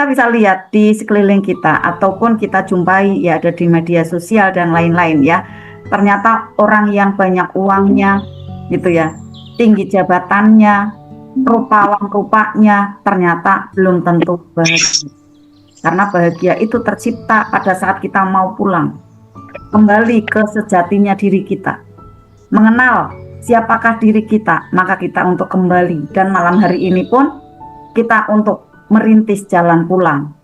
kita bisa lihat di sekeliling kita ataupun kita jumpai ya ada di media sosial dan lain-lain ya. Ternyata orang yang banyak uangnya gitu ya, tinggi jabatannya, rupa-rupanya ternyata belum tentu bahagia. Karena bahagia itu tercipta pada saat kita mau pulang, kembali ke sejatinya diri kita, mengenal siapakah diri kita, maka kita untuk kembali. Dan malam hari ini pun kita untuk merintis jalan pulang,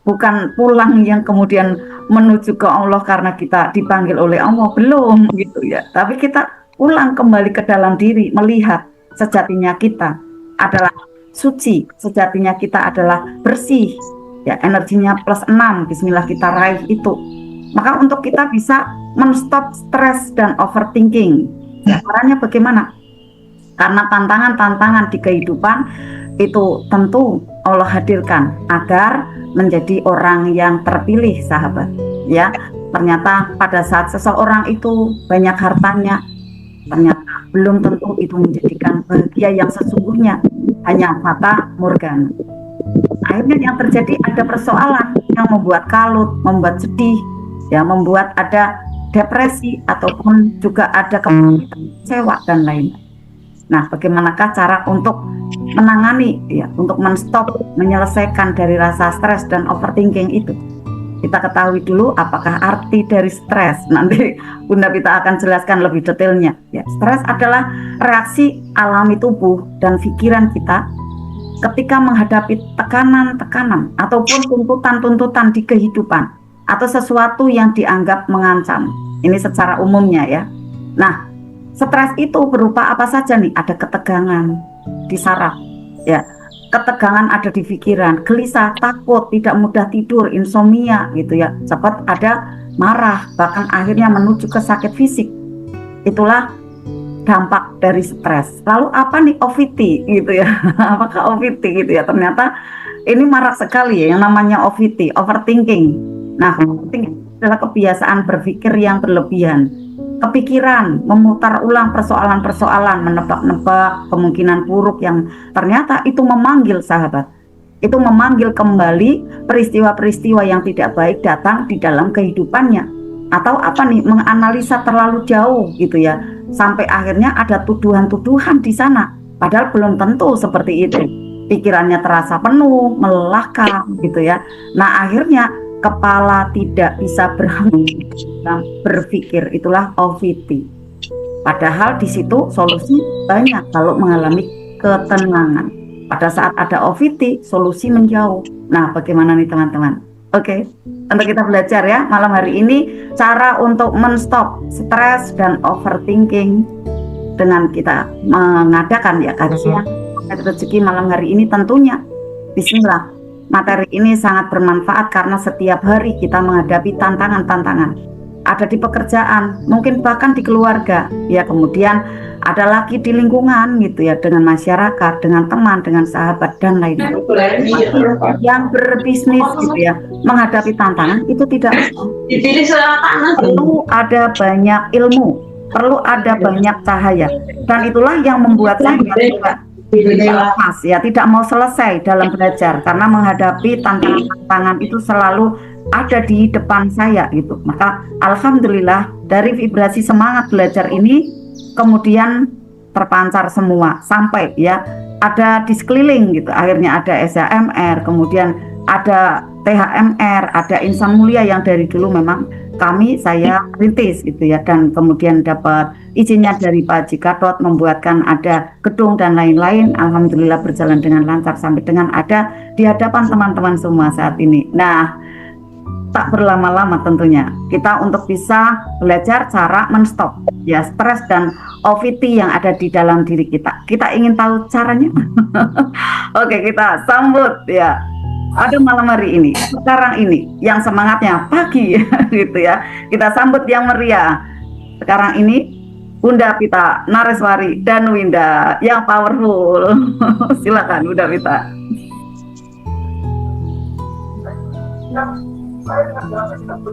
bukan pulang yang kemudian menuju ke Allah karena kita dipanggil oleh Allah, belum gitu ya, tapi kita pulang kembali ke dalam diri, melihat sejatinya kita adalah suci, sejatinya kita adalah bersih ya, energinya plus 6, bismillah kita raih itu. Maka untuk kita bisa men-stop stres dan overthinking, caranya bagaimana? Karena tantangan-tantangan di kehidupan itu tentu Allah hadirkan agar menjadi orang yang terpilih, sahabat ya. Ternyata pada saat seseorang itu banyak hartanya, ternyata belum tentu itu menjadikan bahagia yang sesungguhnya, hanya fata morgana. Akhirnya yang terjadi ada persoalan yang membuat kalut, membuat sedih ya, membuat ada depresi ataupun juga ada kecewa dan lain-lain. Nah, bagaimanakah cara untuk menangani ya, untuk men-stop, menyelesaikan dari rasa stres dan overthinking itu? Kita ketahui dulu apakah arti dari stres. Nanti Bunda Pita akan jelaskan lebih detailnya. Ya, stres adalah reaksi alami tubuh dan pikiran kita ketika menghadapi tekanan-tekanan ataupun tuntutan-tuntutan di kehidupan atau sesuatu yang dianggap mengancam. Ini secara umumnya ya. Nah, stres itu berupa apa saja nih? Ada ketegangan di saraf, ya, ketegangan ada di pikiran, gelisah, takut, tidak mudah tidur, insomnia gitu ya, sempat ada marah, bahkan akhirnya menuju ke sakit fisik. Itulah dampak dari stres. Lalu apa nih OVT gitu ya? Apakah OVT gitu ya? Ternyata ini marak sekali ya yang namanya OVT, overthinking. Nah, overthinking adalah kebiasaan berpikir yang berlebihan, kepikiran, memutar ulang persoalan-persoalan, menebak-nebak kemungkinan buruk yang ternyata itu memanggil, sahabat. Itu memanggil kembali peristiwa-peristiwa yang tidak baik datang di dalam kehidupannya. Atau apa nih, menganalisa terlalu jauh gitu ya, sampai akhirnya ada tuduhan-tuduhan di sana, padahal belum tentu seperti itu. Pikirannya terasa penuh, melelahkan gitu ya. Nah, akhirnya kepala tidak bisa berhenti berpikir, itulah OVT. Padahal di situ solusi banyak kalau mengalami ketenangan. Pada saat ada OVT, solusi menjauh. Nah, bagaimana nih teman-teman? Oke, untuk kita belajar ya malam hari ini cara untuk men-stop stres dan overthinking dengan kita mengadakan ya kajian rezeki malam hari ini tentunya. Bismillah. Materi ini sangat bermanfaat karena setiap hari kita menghadapi tantangan-tantangan. Ada di pekerjaan, mungkin bahkan di keluarga, ya, kemudian ada lagi di lingkungan gitu ya, dengan masyarakat, dengan teman, dengan sahabat dan lain-lain. Yang berbisnis gitu ya, menghadapi tantangan itu tidak perlu ada banyak ilmu, perlu ada banyak cahaya, dan itulah yang membuat saya juga lepas ya, tidak mau selesai dalam belajar karena menghadapi tantangan-tantangan itu selalu ada di depan saya gitu. Maka alhamdulillah dari vibrasi semangat belajar ini kemudian terpancar semua sampai ya ada di sekeliling gitu. Akhirnya ada SHMR, kemudian ada THMR, ada Insan Mulia yang dari dulu memang saya rintis gitu ya, dan kemudian dapat izinnya dari Pak Jikatot membuatkan ada gedung dan lain-lain. Alhamdulillah berjalan dengan lancar sampai dengan ada di hadapan teman-teman semua saat ini. Nah, tak berlama-lama tentunya kita untuk bisa belajar cara men-stop ya stres dan OVT yang ada di dalam diri kita. Kita ingin tahu caranya. Oke, kita sambut ya. Ada malam hari ini, sekarang ini yang semangatnya pagi gitu ya. Kita sambut yang meriah. Sekarang ini Bunda Pita Nareswari dan Winda yang powerful. Silakan Bunda Pita.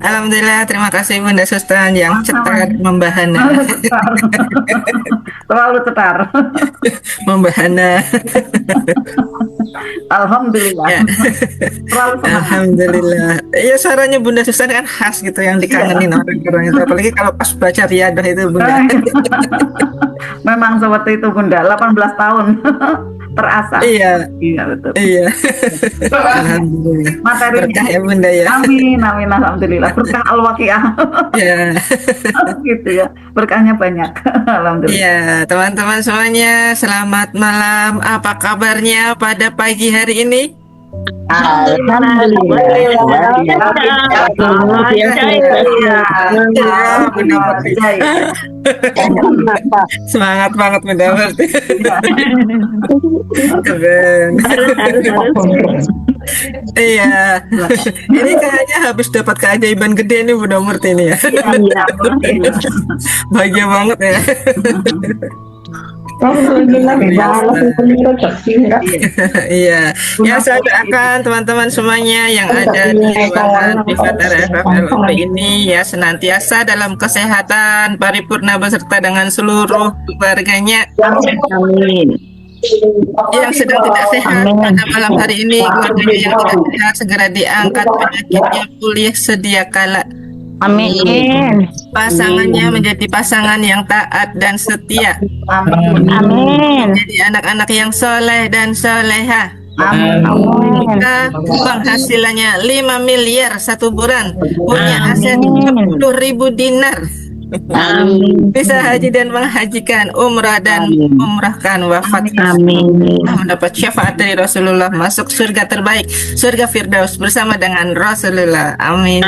Alhamdulillah, terima kasih Bunda Susan yang cetar membahana. Cetar. Terlalu cetar. Membahana. Alhamdulillah. Ya, Terlalu semangat. Alhamdulillah. Ya suaranya Bunda Susan kan khas gitu yang Iya. dikangenin orang-orang itu. Apalagi kalau pas baca riadah itu Bunda. Memang seperti itu Bunda, 18 tahun terasa. Iya, Iya betul. iya. Alhamdulillah. Materinya. Berkah ya Bunda ya. Amin, amin, alhamdulillah. Berkah al-waqiah. Ya. Gitu ya. Berkahnya banyak. Alhamdulillah. Iya, teman-teman semuanya, selamat malam. Apa kabarnya pada pagi hari ini? Alhamdulillah. Luar biasa. Semangat banget mendapat. Keren. Iya. Ini kayaknya habis dapat keajaiban gede nih Bunda Murti ini ya. Bahagia banget ya. Iya. Ya saya doakan teman-teman semuanya yang ada di ruangan Privat RFFLP ini ya senantiasa dalam kesehatan paripurna beserta dengan seluruh keluarganya. Amin. Yang sedang tidak sehat pada malam hari ini, keluarganya yang tidak sehat segera diangkat penyakitnya pulih sedia kala. Amin. Pasangannya menjadi pasangan yang taat dan setia. Amin. Jadi anak-anak yang soleh dan soleha. Amin. Kita penghasilannya 5 miliar satu bulan, punya aset 10.000 dinar. Amin. Bisa haji dan menghajikan, umrah dan umrahkan, wafat Amin. mendapat syafaat dari Rasulullah, masuk surga terbaik, surga Firdaus bersama dengan Rasulullah. Amin.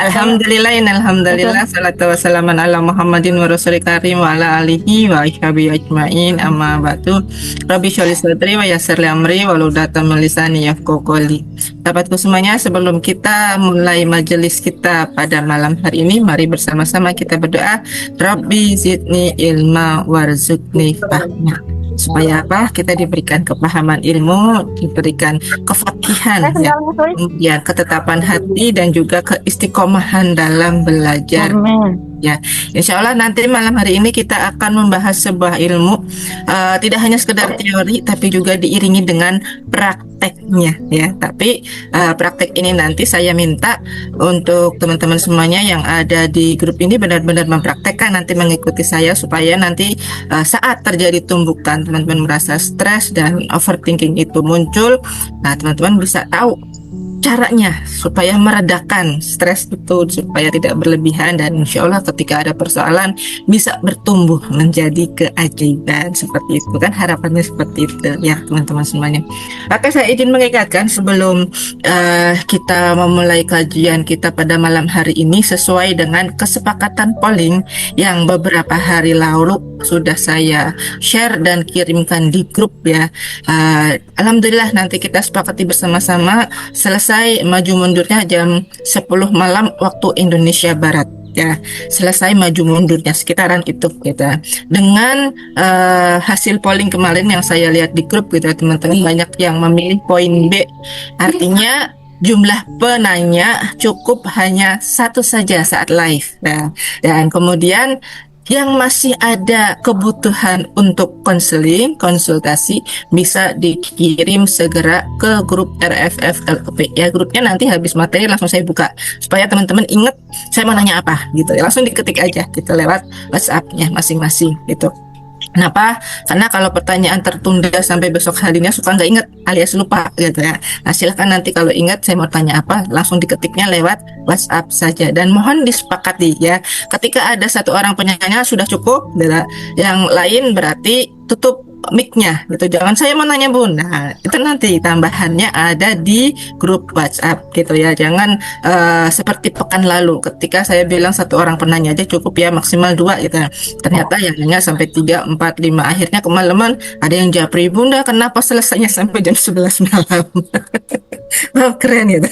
Alhamdulillah, alhamdulillah, salatu wassalamu ala Muhammadin wa rasulil karim wa ala alihi wa ashabihi ajmain, amma ba'du. Rabbi sholli sadri wa yassir li amri wa ludatan min lisani yafqahu qawli. Sahabatku semuanya, sebelum kita mulai majelis kita pada malam hari ini, mari bersama-sama kita berdoa. Rabbi zidni ilma warzuqni fahma. Supaya apa? Kita diberikan kepahaman ilmu, diberikan kefakihan, ya, kemudian ketetapan hati dan juga keistiqomahan dalam belajar. Amin. Ya, insya Allah nanti malam hari ini kita akan membahas sebuah ilmu, tidak hanya sekedar teori, tapi juga diiringi dengan prakteknya, ya. Tapi praktek ini nanti saya minta untuk teman-teman semuanya yang ada di grup ini benar-benar mempraktekkan, nanti mengikuti saya supaya nanti saat terjadi tumbukan teman-teman merasa stres dan overthinking itu muncul, nah teman-teman bisa tahu caranya supaya meredakan stres itu supaya tidak berlebihan, dan insya Allah ketika ada persoalan bisa bertumbuh menjadi keajaiban. Seperti itu kan harapannya, seperti itu ya teman-teman semuanya. Maka saya izin mengingatkan sebelum kita memulai kajian kita pada malam hari ini, sesuai dengan kesepakatan polling yang beberapa hari lalu sudah saya share dan kirimkan di grup ya. Alhamdulillah nanti kita sepakati bersama-sama selesai maju mundurnya jam 10 malam waktu Indonesia Barat, ya. Selesai maju mundurnya sekitaran itu kita dengan hasil polling kemarin yang saya lihat di grup gitu, teman-teman banyak yang memilih poin B, artinya jumlah penanya cukup hanya satu saja saat live, nah, dan kemudian yang masih ada kebutuhan untuk konseling, konsultasi, bisa dikirim segera ke grup RFF LP ya. Grupnya nanti habis materi langsung saya buka supaya teman-teman ingat saya mau nanya apa gitu ya, langsung diketik aja gitu lewat WhatsApp-nya masing-masing gitu. Kenapa? Karena kalau pertanyaan tertunda sampai besok harinya suka nggak ingat alias lupa gitu ya. Nah silahkan nanti kalau ingat saya mau tanya apa, langsung diketiknya lewat WhatsApp saja. Dan mohon disepakati ya, ketika ada satu orang penanya sudah cukup, yang lain berarti tutup mic-nya gitu. Jangan saya mau nanya Bun. Nah, itu nanti tambahannya ada di grup WhatsApp gitu ya. Jangan seperti pekan lalu ketika saya bilang satu orang penanya aja cukup ya, maksimal 2 gitu. Ternyata yang nanya sampai 3, 4, 5, akhirnya kemalaman ada yang japri, Bunda kenapa selesainya sampai jam 11 malam. Oh, keren gitu.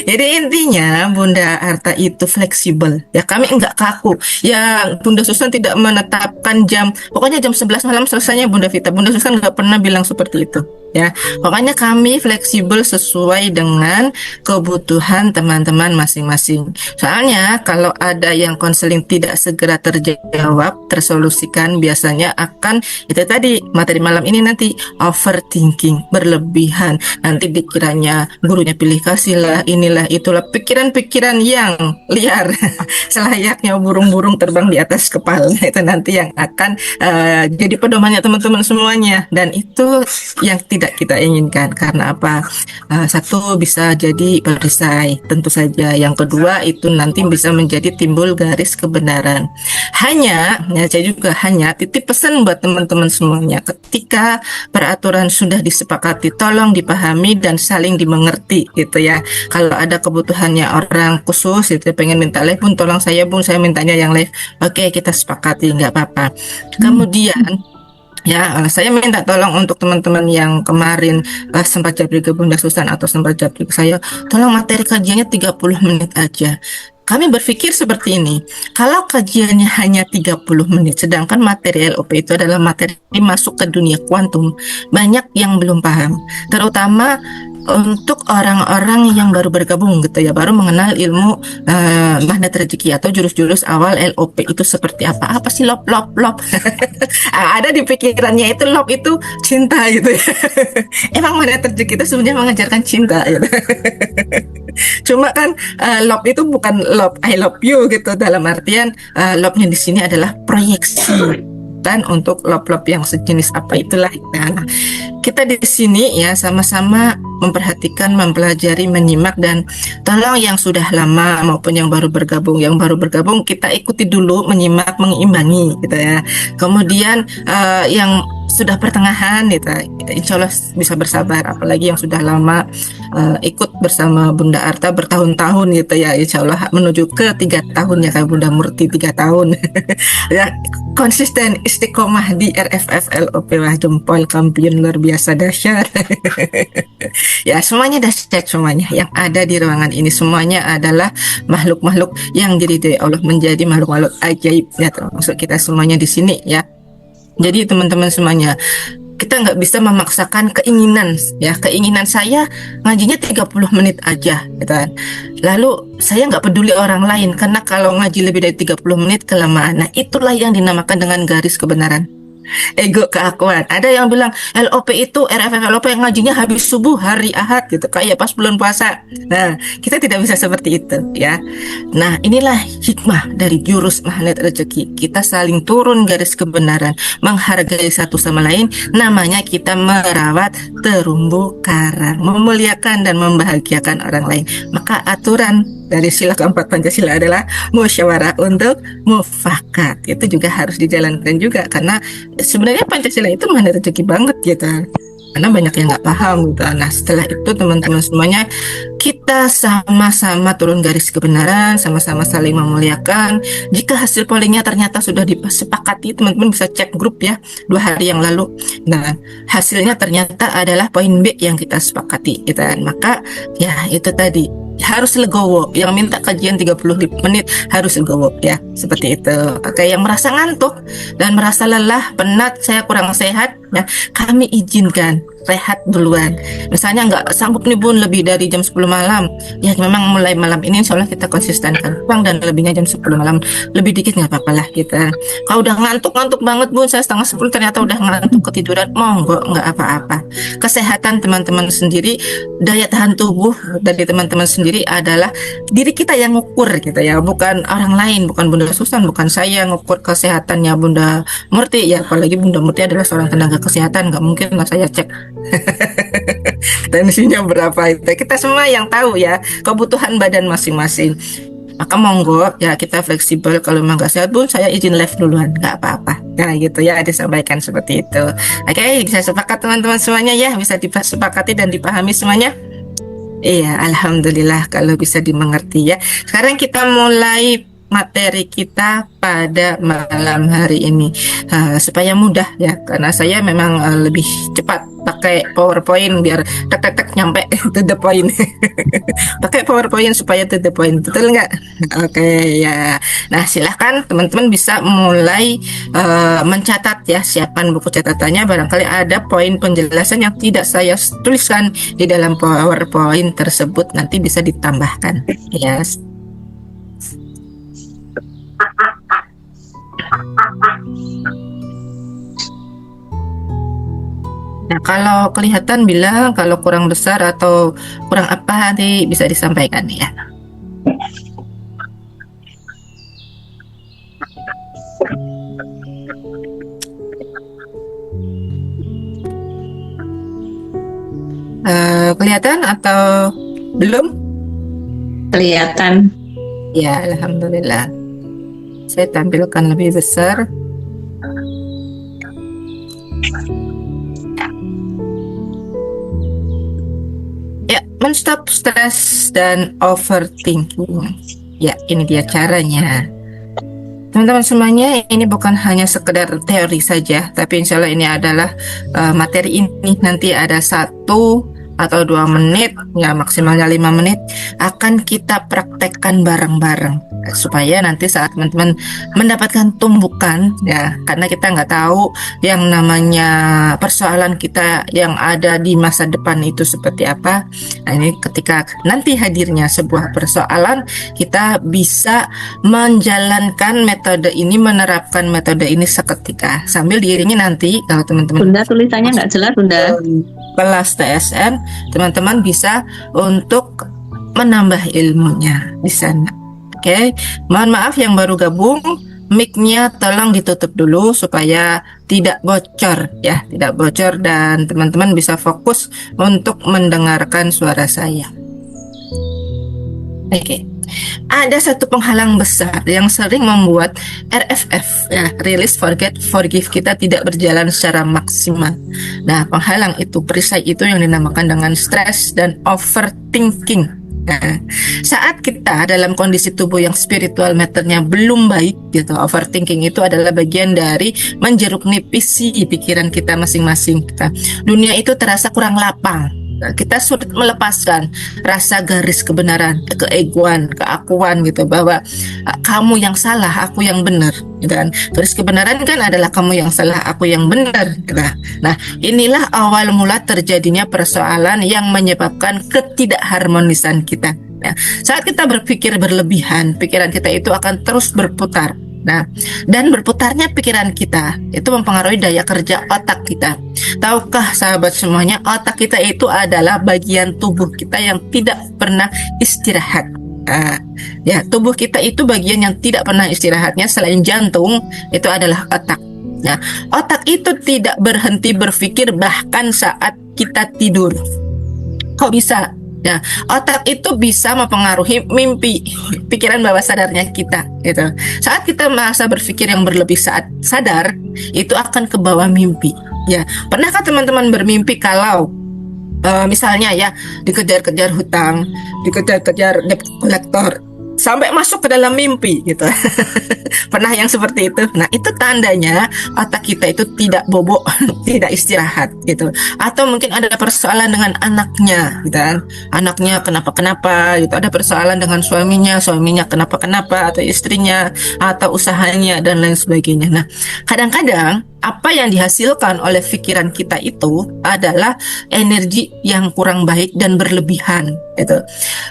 Jadi intinya Bunda Arta itu fleksibel ya, kami enggak kaku ya. Bunda Susan tidak menetapkan jam, pokoknya jam 11 malam selesainya Bunda Vita. Bunda Susan nggak pernah bilang seperti itu ya. Pokoknya kami fleksibel sesuai dengan kebutuhan teman-teman masing-masing. Soalnya kalau ada yang konseling tidak segera terjawab, tersolusikan, biasanya akan itu tadi materi malam ini nanti overthinking, berlebihan. Nanti dikiranya gurunya pilih kasih lah, inilah itulah, pikiran-pikiran yang liar selayaknya burung-burung terbang di atas kepala itu nanti yang akan jadi pedomannya teman-teman semuanya, dan itu yang tidak kita inginkan. Karena apa? Satu, bisa jadi perisai tentu saja. Yang kedua, itu nanti bisa menjadi timbul garis kebenaran. Hanya, ya saya juga hanya titip pesan buat teman-teman semuanya, ketika peraturan sudah disepakati, tolong dipahami dan saling dimengerti gitu ya. Kalau ada kebutuhannya orang khusus itu pengen minta live pun, tolong saya bung, saya mintanya yang live. Oke, kita sepakati, nggak apa-apa. Kemudian ya, saya minta tolong untuk teman-teman yang kemarin sempat japri ke Bunda Susan atau sempat japri ke saya, tolong materi kajiannya 30 menit aja. Kami berpikir seperti ini, kalau kajiannya hanya 30 menit, sedangkan materi LOP itu adalah materi masuk ke dunia kuantum, banyak yang belum paham, terutama untuk orang-orang yang baru bergabung gitu ya, baru mengenal ilmu magnet rezeki atau jurus-jurus awal LOP itu seperti apa. Apa sih lop? Ada di pikirannya itu lop itu cinta gitu ya. Emang magnet rezeki itu sebenarnya mengajarkan cinta gitu. Cuma kan love itu bukan love I love you gitu, dalam artian love-nya di sini adalah proyeksi, dan untuk love yang sejenis apa itulah. Nah, kita di sini ya sama-sama memperhatikan, mempelajari, menyimak, dan tolong yang sudah lama maupun yang baru bergabung, kita ikuti dulu, menyimak, mengimbangi gitu ya. Kemudian yang sudah pertengahan gitu, insya Allah bisa bersabar, apalagi yang sudah lama ikut bersama Bunda Arta bertahun-tahun gitu ya, insya Allah menuju ke 3 tahun ya, kayak Bunda Murti 3 tahun ya, konsisten istiqomah di RFF LOP, wah jempol kampion luar biasa dahsyat. Ya, semuanya dahsyat, semuanya yang ada di ruangan ini semuanya adalah makhluk-makhluk yang diridhoi Allah, menjadi makhluk-makhluk ajaib ya, termasuk kita semuanya di sini ya. Jadi teman-teman semuanya, kita nggak bisa memaksakan keinginan ya. Keinginan saya ngajinya 30 menit aja gitu kan. Lalu saya nggak peduli orang lain, karena kalau ngaji lebih dari 30 menit kelamaan. Nah, itulah yang dinamakan dengan garis kebenaran. Ego keakuan. Ada yang bilang LOP itu RFF LOP yang ngajinya habis subuh hari Ahad gitu, kayak pas bulan puasa. Nah, kita tidak bisa seperti itu ya. Nah, inilah hikmah dari jurus magnet rezeki. Kita saling turun garis kebenaran, menghargai satu sama lain. Namanya kita merawat terumbu karang, memuliakan dan membahagiakan orang lain. Maka aturan dari sila keempat Pancasila adalah musyawarah untuk mufakat. Itu juga harus dijalankan juga, karena sebenarnya Pancasila itu mana rezeki banget gitu, karena banyak yang nggak paham gitu. Nah, setelah itu teman-teman semuanya, kita sama-sama turun garis kebenaran, sama-sama saling memuliakan. Jika hasil pollingnya ternyata sudah disepakati, teman-teman bisa cek grup ya 2 hari yang lalu. Nah, hasilnya ternyata adalah poin B yang kita sepakati gitu. Maka ya itu tadi, harus legowo. Yang minta kajian 30 menit harus legowo ya, seperti itu. Oke, yang merasa ngantuk dan merasa lelah, penat, saya kurang sehat ya, kami izinkan rehat duluan. Misalnya nggak sanggup nih bun lebih dari jam 10 malam, ya memang mulai malam ini insya Allah kita konsistenkan kurang, dan lebihnya jam 10 malam, lebih dikit nggak apa-apa lah kita. Kalau udah ngantuk banget bun, saya setengah 10 ternyata udah ngantuk ketiduran, monggo, nggak apa-apa. Kesehatan teman-teman sendiri, daya tahan tubuh dari teman-teman sendiri adalah diri kita yang ngukur gitu ya, bukan orang lain, bukan Bunda Susan, bukan saya ngukur kesehatannya Bunda Murti ya, apalagi Bunda Murti adalah seorang tenaga kesehatan, nggak mungkin lah saya cek tensinya berapa. Itu kita semua yang tahu ya kebutuhan badan masing-masing. Maka monggo ya, kita fleksibel. Kalau memang nggak sehat pun saya izin live duluan, nggak apa-apa. Nah gitu ya, disampaikan seperti itu. Oke, bisa sepakat teman-teman semuanya ya, bisa disepakati dan dipahami semuanya. Iya, alhamdulillah kalau bisa dimengerti ya. Sekarang kita mulai materi kita pada malam hari ini supaya mudah ya, karena saya memang lebih cepat pakai PowerPoint biar tek nyampe to the point. Pakai PowerPoint supaya to the point, betul nggak? Oke ya. Nah, silahkan teman-teman bisa mulai mencatat ya, siapkan buku catatannya. Barangkali ada poin penjelasan yang tidak saya tuliskan di dalam PowerPoint tersebut, nanti bisa ditambahkan ya. Nah, kalau kelihatan bilang, kalau kurang besar atau kurang apa nanti bisa disampaikan ya. Kelihatan atau belum? Kelihatan. Ya, alhamdulillah. Saya tampilkan lebih besar. Ya, menstop stres dan overthinking. Ya, ini dia caranya. Teman-teman semuanya, ini bukan hanya sekedar teori saja, tapi insya Allah ini adalah materi ini nanti ada 1 atau 2 menit, ya maksimalnya 5 menit, akan kita praktekkan bareng-bareng supaya nanti saat teman-teman mendapatkan tumbukan ya, karena kita nggak tahu yang namanya persoalan kita yang ada di masa depan itu seperti apa. Nah, ini ketika nanti hadirnya sebuah persoalan, kita bisa menjalankan metode ini, menerapkan metode ini seketika sambil diiringi nanti kalau teman-teman Bunda, tulisannya nggak jelas, Bunda. kelas TSN, teman-teman bisa untuk menambah ilmunya di sana. Oke, mohon maaf yang baru gabung, mic-nya tolong ditutup dulu supaya tidak bocor ya, tidak bocor dan teman-teman bisa fokus untuk mendengarkan suara saya. Oke. Ada satu penghalang besar yang sering membuat RFF ya, Release Forget Forgive kita tidak berjalan secara maksimal. Nah, penghalang itu, perisai itu yang dinamakan dengan stres dan overthinking. Nah, saat kita dalam kondisi tubuh yang spiritual matternya belum baik gitu, overthinking itu adalah bagian dari menjeruk nipisi pikiran kita masing-masing. Dunia itu terasa kurang lapang. Kita sulit melepaskan rasa garis kebenaran, keegoan, keakuan gitu, bahwa kamu yang salah, aku yang benar gitu kan. Garis kebenaran kan adalah kamu yang salah, aku yang benar gitu. Nah, inilah awal mula terjadinya persoalan yang menyebabkan ketidakharmonisan kita. Nah, saat kita berpikir berlebihan, pikiran kita itu akan terus berputar. Nah, dan berputarnya pikiran kita itu mempengaruhi daya kerja otak kita. Tahukah sahabat semuanya, otak kita itu adalah bagian tubuh kita yang tidak pernah istirahat. Ya, tubuh kita itu bagian yang tidak pernah istirahatnya selain jantung, itu adalah otak. Nah, otak itu tidak berhenti berpikir bahkan saat kita tidur. Kok bisa? Nah, otak itu bisa mempengaruhi mimpi, pikiran bawah sadarnya kita gitu. Saat kita merasa berpikir yang berlebih saat sadar, itu akan ke bawah mimpi. Ya, pernahkah teman-teman bermimpi kalau misalnya ya dikejar-kejar hutang, dikejar-kejar debt collector, sampai masuk ke dalam mimpi gitu. Pernah yang seperti itu? Nah, itu tandanya otak kita itu tidak bobok, tidak istirahat gitu. Atau mungkin ada persoalan dengan anaknya gitu kan. Anaknya kenapa-kenapa gitu. Ada persoalan dengan suaminya kenapa-kenapa, atau istrinya, atau usahanya dan lain sebagainya. Nah, kadang-kadang apa yang dihasilkan oleh pikiran kita itu adalah energi yang kurang baik dan berlebihan gitu.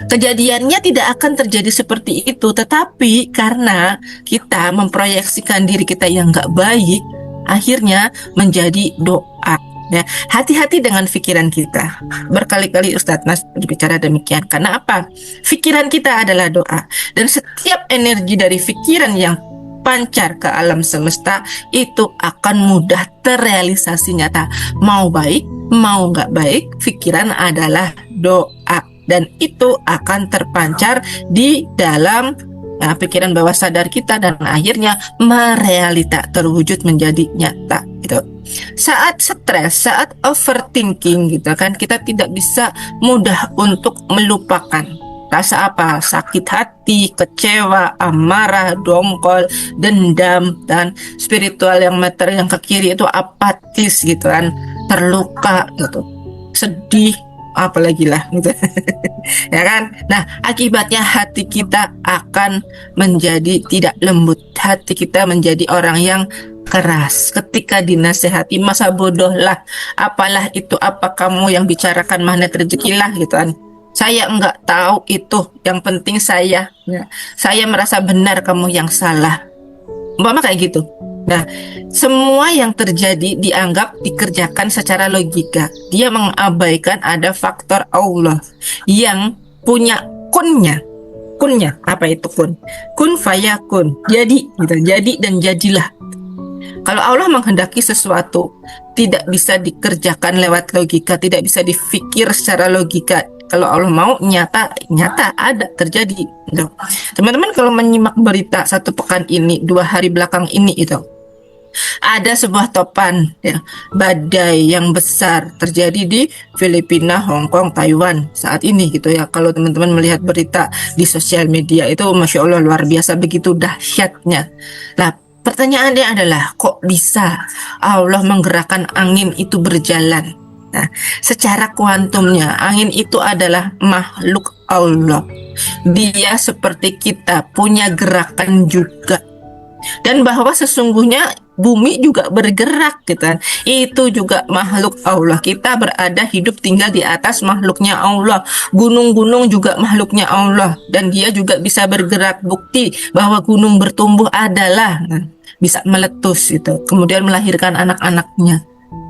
Kejadiannya tidak akan terjadi seperti itu, tetapi karena kita memproyeksikan diri kita yang nggak baik, akhirnya menjadi doa. Ya, hati-hati dengan pikiran kita. Berkali-kali Ustadz Mas berbicara demikian. Karena apa? Pikiran kita adalah doa, dan setiap energi dari pikiran yang pancar ke alam semesta itu akan mudah terrealisasi nyata. Mau baik, mau nggak baik, pikiran adalah doa, dan itu akan terpancar di dalam pikiran bawah sadar kita, dan akhirnya merealita, terwujud menjadi nyata gitu. Saat stres, saat overthinking gitu kan, kita tidak bisa mudah untuk melupakan Rasa apa? Sakit hati, kecewa, amarah, dongkol, dendam, dan spiritual yang meter yang ke kiri itu apatis gitu kan, terluka gitu, sedih, apalagi lah gitu. Ya kan? Nah, akibatnya hati kita akan menjadi tidak lembut. Hati kita menjadi orang yang keras. Ketika dinasehati, masa bodoh lah, apalah itu, apa kamu yang bicarakan magnet rezeki lah gitu kan. Saya enggak tahu itu, yang penting saya merasa benar, kamu yang salah. Umpama kayak gitu. Nah, semua yang terjadi dianggap dikerjakan secara logika. Dia mengabaikan ada faktor Allah yang punya kunnya. Kunnya apa itu kun? Kun fayakun. Jadi gitu. Jadi dan jadilah. Kalau Allah menghendaki sesuatu, tidak bisa dikerjakan lewat logika, tidak bisa difikir secara logika. Kalau Allah mau, nyata ada terjadi. Gitu. Teman-teman kalau menyimak berita 1 pekan ini, 2 hari belakang ini itu, ada sebuah topan ya, badai yang besar terjadi di Filipina, Hong Kong, Taiwan saat ini gitu ya. Kalau teman-teman melihat berita di sosial media itu, Masya Allah, luar biasa, begitu dahsyatnya. Nah, pertanyaannya adalah, kok bisa Allah menggerakkan angin itu berjalan? Nah, secara kuantumnya, angin itu adalah makhluk Allah. Dia seperti kita, punya gerakan juga. Dan bahwa sesungguhnya bumi juga bergerak gitu kan. Itu juga makhluk Allah. Kita berada, hidup, tinggal di atas makhluknya Allah. Gunung-gunung juga makhluknya Allah. Dan dia juga bisa bergerak. Bukti bahwa gunung bertumbuh adalah bisa meletus itu, kemudian melahirkan anak-anaknya.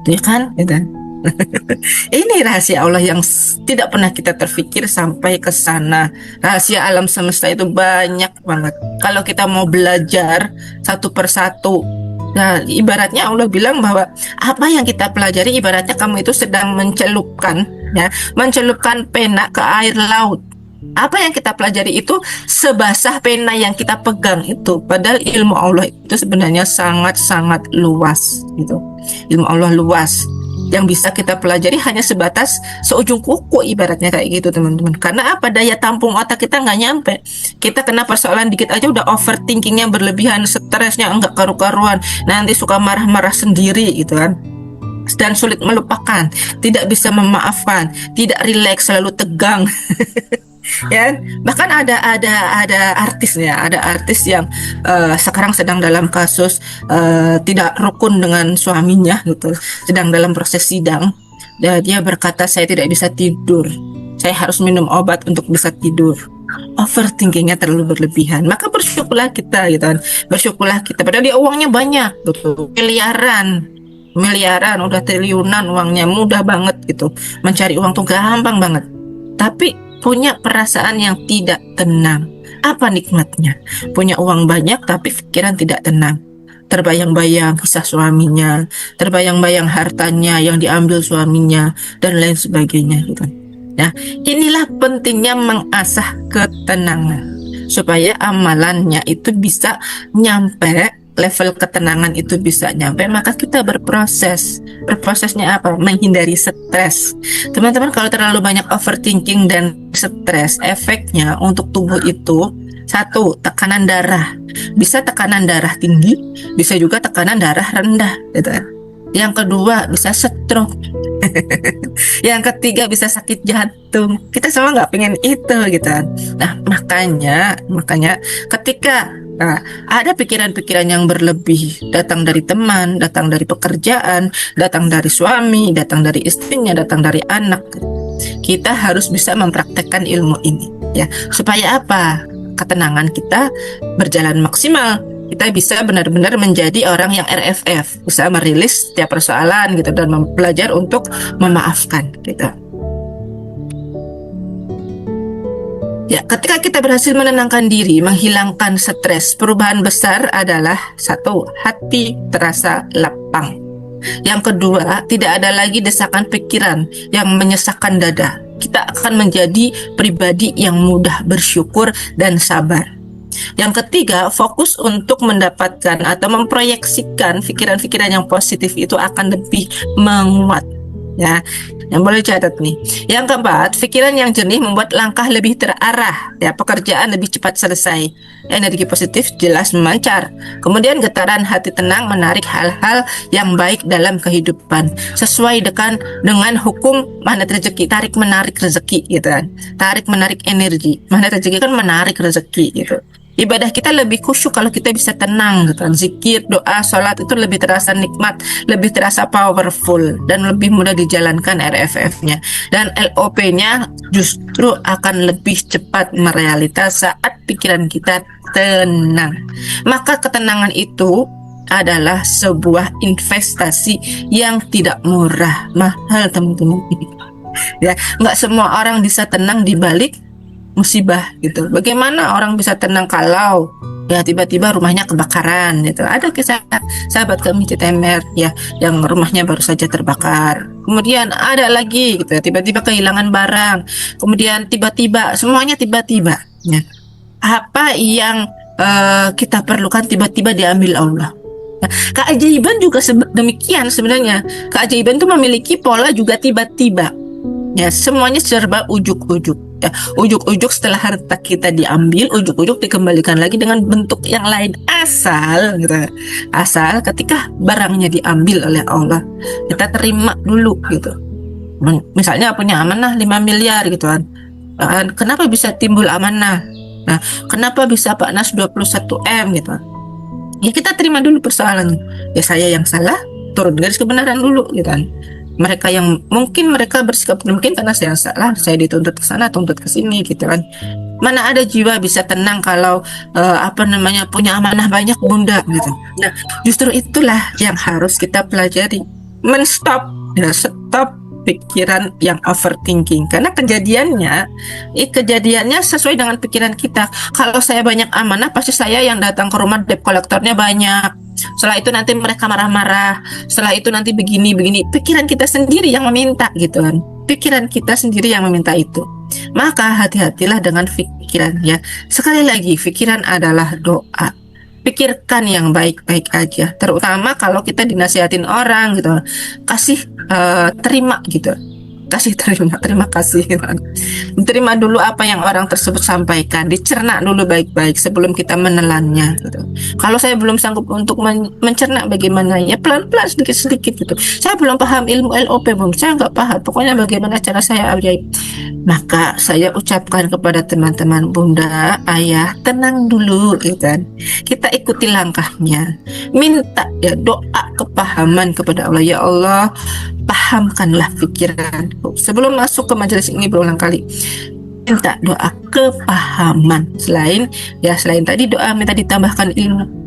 Ya kan? Gitu. Ini rahasia Allah yang tidak pernah kita terfikir sampai ke sana. Rahasia alam semesta itu banyak banget. Kalau kita mau belajar satu persatu, nah ibaratnya Allah bilang bahwa apa yang kita pelajari ibaratnya kamu itu sedang mencelupkan pena ke air laut. Apa yang kita pelajari itu sebasah pena yang kita pegang itu. Padahal ilmu Allah itu sebenarnya sangat-sangat luas gitu. Ilmu Allah luas. Yang bisa kita pelajari hanya sebatas seujung kuku, ibaratnya kayak gitu teman-teman. Karena apa? Daya tampung otak kita nggak nyampe. Kita kena persoalan dikit aja udah overthinkingnya berlebihan, stresnya enggak karu-karuan, nanti suka marah-marah sendiri gitu kan. Dan sulit melupakan, tidak bisa memaafkan, tidak rileks, selalu tegang. Ya, bahkan ada artisnya, ada artis yang sekarang sedang dalam kasus tidak rukun dengan suaminya gitu, sedang dalam proses sidang. Dia berkata, saya tidak bisa tidur, saya harus minum obat untuk bisa tidur. Overthinkingnya terlalu berlebihan. Maka bersyukurlah kita gitu kan, bersyukurlah kita. Padahal dia uangnya banyak gitu, miliaran, udah triliunan uangnya, mudah banget gitu. Mencari uang tuh gampang banget. Tapi punya perasaan yang tidak tenang. Apa nikmatnya? Punya uang banyak tapi pikiran tidak tenang. Terbayang-bayang kisah suaminya, terbayang-bayang hartanya yang diambil suaminya, dan lain sebagainya gitu. Nah, inilah pentingnya mengasah ketenangan supaya amalannya itu bisa nyampe, level ketenangan itu bisa nyampe, maka kita berproses. Berprosesnya apa? Menghindari stres. Teman-teman, kalau terlalu banyak overthinking dan stres, efeknya untuk tubuh itu, 1, tekanan darah. Bisa tekanan darah tinggi, bisa juga tekanan darah rendah gitu kan. Yang kedua bisa stroke. Yang ketiga bisa sakit jantung. Kita semua nggak pengen itu gitu kan. Nah, makanya ketika ada pikiran-pikiran yang berlebih, datang dari teman, datang dari pekerjaan, datang dari suami, datang dari istrinya, datang dari anak, kita harus bisa mempraktekkan ilmu ini ya, supaya apa? Ketenangan kita berjalan maksimal. Kita bisa benar-benar menjadi orang yang RFF, bisa merilis setiap persoalan gitu, dan belajar untuk memaafkan gitu. Ya, ketika kita berhasil menenangkan diri, menghilangkan stres, perubahan besar adalah 1, hati terasa lapang. Yang kedua, tidak ada lagi desakan pikiran yang menyesakkan dada. Kita akan menjadi pribadi yang mudah bersyukur dan sabar. Yang ketiga, fokus untuk mendapatkan atau memproyeksikan pikiran-pikiran yang positif itu akan lebih menguat. Ya, Yang boleh catat nih. Yang keempat, pikiran yang jernih membuat langkah lebih terarah, ya, pekerjaan lebih cepat selesai. Energi positif jelas memancar. Kemudian getaran hati tenang menarik hal-hal yang baik dalam kehidupan. Sesuai dengan hukum magnet rezeki, tarik menarik rezeki gitu kan. Tarik menarik energi. Magnet rezeki kan menarik rezeki gitu. Ibadah kita lebih khusyuk kalau kita bisa tenang gitu kan. Zikir, doa, sholat itu lebih terasa nikmat, lebih terasa powerful, dan lebih mudah dijalankan RFF-nya. Dan LOP-nya justru akan lebih cepat merealitas saat pikiran kita tenang. Maka ketenangan itu adalah sebuah investasi yang tidak murah, mahal teman-teman. Ya, nggak semua orang bisa tenang di balik musibah gitu. Bagaimana orang bisa tenang kalau ya tiba-tiba rumahnya kebakaran gitu. Ada kisah sahabat kami di Temer ya yang rumahnya baru saja terbakar. Kemudian ada lagi gitu, tiba-tiba kehilangan barang. Kemudian tiba-tiba semuanya tiba-tiba ya. Apa yang kita perlukan tiba-tiba diambil Allah. Nah, keajaiban juga demikian sebenarnya. Keajaiban itu memiliki pola juga tiba-tiba. Ya, semuanya serba ujuk-ujuk. Ya, ujuk-ujuk setelah harta kita diambil, ujuk-ujuk dikembalikan lagi dengan bentuk yang lain asal gitu. Asal ketika barangnya diambil oleh Allah, kita terima dulu gitu. Misalnya punya amanah 5 miliar gitu kan. Kenapa bisa timbul amanah? Nah, kenapa bisa Pak Nas 21 M gitu? Ya kita terima dulu persoalannya. Ya saya yang salah, turun garis kebenaran dulu gitu kan. Mereka yang mungkin mereka bersikap mungkin karena saya salah, saya dituntut ke sana, tuntut ke sini gitu kan. Mana ada jiwa bisa tenang kalau punya amanah banyak bunda gitu. Nah, justru itulah yang harus kita pelajari. Stop pikiran yang overthinking, karena kejadiannya sesuai dengan pikiran kita. Kalau saya banyak amanah, pasti saya yang datang ke rumah debt kolektornya banyak. Setelah itu nanti mereka marah-marah. Setelah itu nanti begini. Pikiran kita sendiri yang meminta gitu kan. Pikiran kita sendiri yang meminta itu. Maka hati-hatilah dengan pikiran ya. Sekali lagi, pikiran adalah doa. Pikirkan yang baik-baik aja. Terutama kalau kita dinasihatin orang gitu. Terima gitu. Terima kasih gitu. Terima dulu apa yang orang tersebut sampaikan, dicerna dulu baik-baik sebelum kita menelannya gitu. Kalau saya belum sanggup untuk mencerna bagaimana, ya pelan-pelan sedikit-sedikit gitu. Saya belum paham ilmu LOP, saya nggak paham, pokoknya bagaimana cara saya ajaib. Maka saya ucapkan kepada teman-teman bunda, ayah, tenang dulu gitu kan. Kita ikuti langkahnya, minta ya doa kepahaman kepada Allah. Ya Allah, pahamkanlah pikiranku. Sebelum masuk ke majelis ini berulang kali minta doa kepahaman. Selain tadi doa minta ditambahkan ilmu.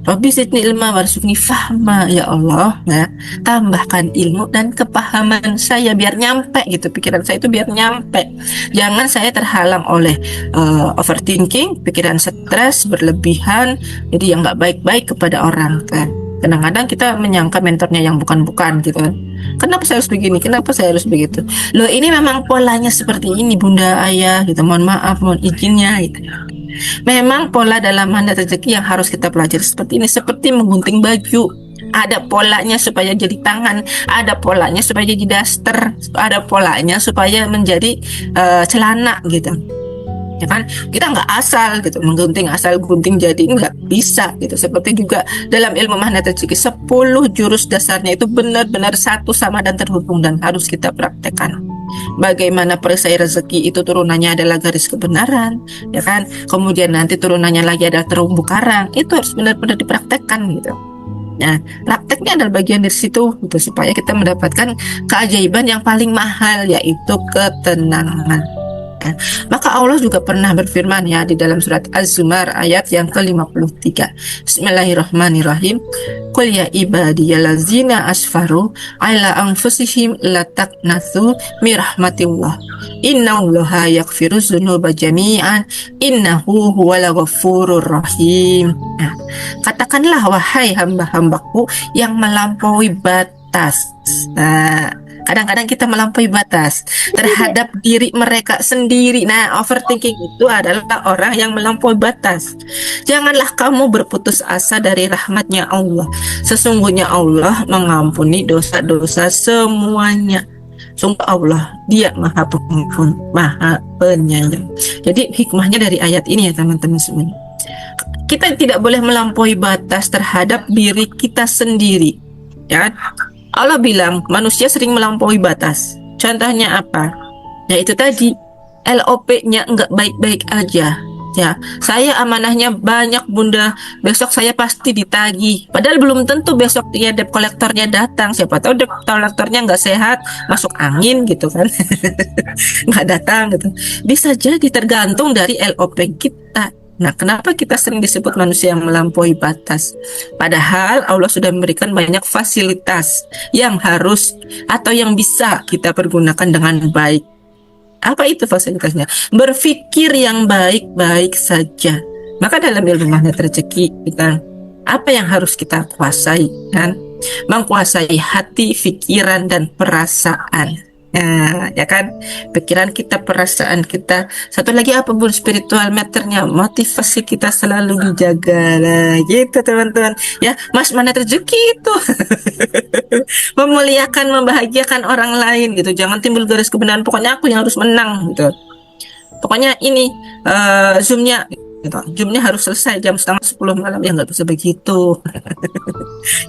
Rabbi zidni ilma warzuqni fahma, ya Allah ya, tambahkan ilmu dan kepahaman saya biar nyampe gitu, pikiran saya itu biar nyampe. Jangan saya terhalang oleh overthinking, pikiran stres berlebihan, jadi yang nggak baik-baik kepada orang kan. Kadang-kadang kita menyangka mentornya yang bukan-bukan gitu kan. Kenapa saya harus begini? Kenapa saya harus begitu? Loh, ini memang polanya seperti ini bunda, ayah gitu. Mohon maaf, mohon izinnya gitu. Memang pola dalam mandat rezeki yang harus kita pelajari seperti ini. Seperti menggunting baju, ada polanya supaya jadi tangan, ada polanya supaya jadi daster, ada polanya supaya menjadi celana gitu. Ya kan, kita nggak asal gitu menggunting, asal gunting jadi, nggak bisa gitu. Seperti juga dalam ilmu magnet rezeki, 10 jurus dasarnya itu benar-benar satu sama dan terhubung dan harus kita praktekkan. Bagaimana perisai rezeki itu turunannya adalah garis kebenaran, ya kan. Kemudian nanti turunannya lagi adalah terumbu karang. Itu harus benar-benar dipraktekkan gitu. Nah, prakteknya adalah bagian dari situ gitu, supaya kita mendapatkan keajaiban yang paling mahal, yaitu ketenangan. Maka Allah juga pernah berfirman ya di dalam surat Az-Zumar ayat yang ke-53. Bismillahirrahmanirrahim. Qul ya ibadiyallazina asfaru ala anfusihim la taqnatsu min rahmatillah. Innallaha yaghfiru dzunuba jami'an innahu huwal ghafurur rahim. Nah, katakanlah wahai hamba-hambaku yang melampaui batas. Kadang-kadang kita melampaui batas terhadap diri mereka sendiri. Nah, overthinking itu adalah orang yang melampaui batas. Janganlah kamu berputus asa dari rahmatnya Allah. Sesungguhnya Allah mengampuni dosa-dosa semuanya. Sungguh Allah, Dia Maha Pengampun, Maha Penyayang. Jadi hikmahnya dari ayat ini ya teman-teman semuanya. Kita tidak boleh melampaui batas terhadap diri kita sendiri. Ya kan? Allah bilang manusia sering melampaui batas. Contohnya apa? Ya itu tadi, LOP-nya nggak baik-baik aja. Ya, saya amanahnya banyak bunda, besok saya pasti ditagih. Padahal belum tentu besok dia debt kolektornya datang. Siapa tahu debt kolektornya nggak sehat, masuk angin gitu kan, nggak datang gitu. Bisa jadi tergantung dari LOP kita. Nah, kenapa kita sering disebut manusia yang melampaui batas? Padahal Allah sudah memberikan banyak fasilitas yang harus atau yang bisa kita pergunakan dengan baik. Apa itu fasilitasnya? Berpikir yang baik-baik saja. Maka dalam ilmu magnet rezeki kita, apa yang harus kita kuasai kan? Menguasai hati, pikiran dan perasaan. Nah, ya kan? Pikiran kita, perasaan kita. Satu lagi apa pun spiritual matternya, motivasi kita selalu dijaga lah, gitu teman-teman. Ya, Mas Magnet rezeki itu memuliakan, membahagiakan orang lain gitu. Jangan timbul garis kebenaran. Pokoknya aku yang harus menang gitu. Pokoknya ini zoomnya gitu. Zoomnya harus selesai jam 9:30 malam, ya nggak bisa begitu.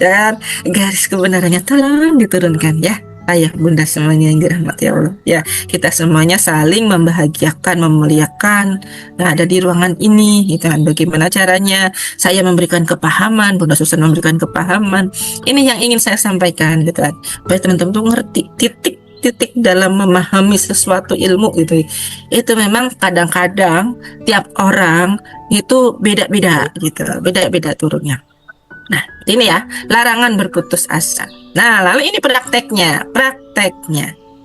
Dan garis kebenarannya tolong diturunkan ya. Ayah bunda semuanya yang dirahmati Allah. Ya, kita semuanya saling membahagiakan, memuliakan. Nah, ada di ruangan ini, gitu kan. Bagaimana caranya? Saya memberikan kepahaman, Bunda Susan memberikan kepahaman. Ini yang ingin saya sampaikan, gitu kan. Supaya teman-teman tuh ngerti titik dalam memahami sesuatu ilmu gitu. Itu memang kadang-kadang tiap orang itu beda-beda gitu, beda-beda turunnya. Nah, ini ya, larangan berputus asa. Nah, lalu ini prakteknya.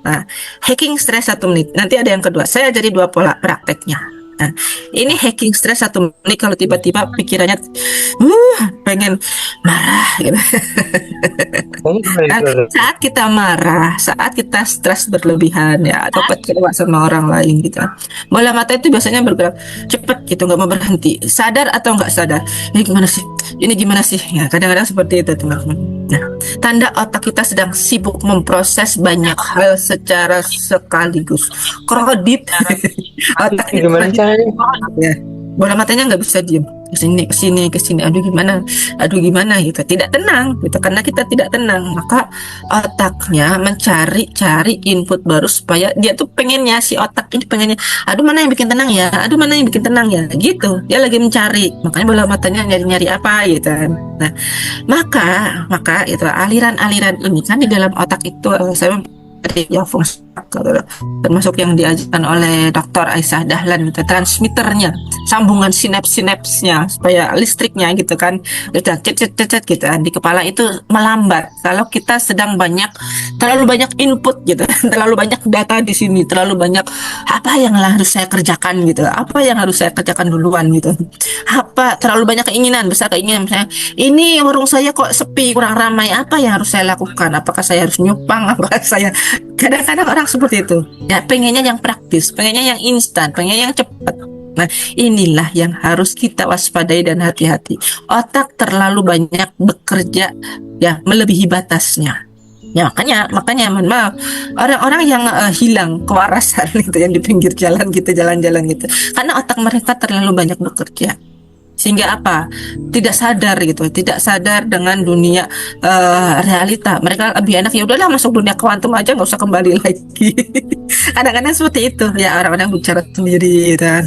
Nah, hacking stres 1 menit. Nanti ada yang kedua. Saya jadi 2 pola prakteknya. Nah, ini hacking stres 1 menit kalau tiba-tiba pikirannya pengen marah gitu. Dan saat kita marah, saat kita stres berlebihan ya, atau kecewa sama orang lain gitu, bola mata itu biasanya bergerak cepet gitu, nggak mau berhenti. Sadar atau nggak sadar, ini gimana sih? Ini gimana sih? Ya, kadang-kadang seperti itu teman-teman. Nah, tanda otak kita sedang sibuk memproses banyak hal secara sekaligus. Kredit otak Gimana caranya? ya, bola matanya nggak bisa diem, ke sini, aduh gimana gitu, tidak tenang gitu. Karena kita tidak tenang, maka otaknya mencari input baru supaya dia tuh pengennya, si otak ini pengennya, aduh mana yang bikin tenang ya, gitu. Dia lagi mencari, makanya bola matanya nyari apa gitu kan. Nah, maka itu aliran-aliran ini kan di dalam otak itu, saya yang fungsi termasuk yang diajarkan oleh Dr. Aisyah Dahlan gitu, transmitternya, sambungan sinapsnya supaya listriknya gitu kan, cet gitu kan, di kepala itu melambat kalau kita sedang terlalu banyak input gitu, terlalu banyak data di sini, terlalu banyak apa yang harus saya kerjakan gitu, apa yang harus saya kerjakan duluan gitu, terlalu banyak besar keinginan, misalnya ini warung saya kok sepi, kurang ramai, apa yang harus saya lakukan, apakah saya harus nyupang, apakah saya, kadang-kadang orang seperti itu ya, pengennya yang praktis, pengennya yang instan, pengennya yang cepat. Nah, inilah yang harus kita waspadai dan hati-hati. Otak terlalu banyak bekerja ya, melebihi batasnya. Ya, makanya mohon maaf, orang-orang yang hilang kewarasan gitu, yang di pinggir jalan gitu, jalan-jalan gitu, karena otak mereka terlalu banyak bekerja. Sehingga apa? Tidak sadar gitu, tidak sadar dengan dunia realita. Mereka lebih enak ya udahlah masuk dunia kuantum aja, nggak usah kembali lagi. Kadang-kadang seperti itu ya, orang-orang bicara sendiri gitu kan.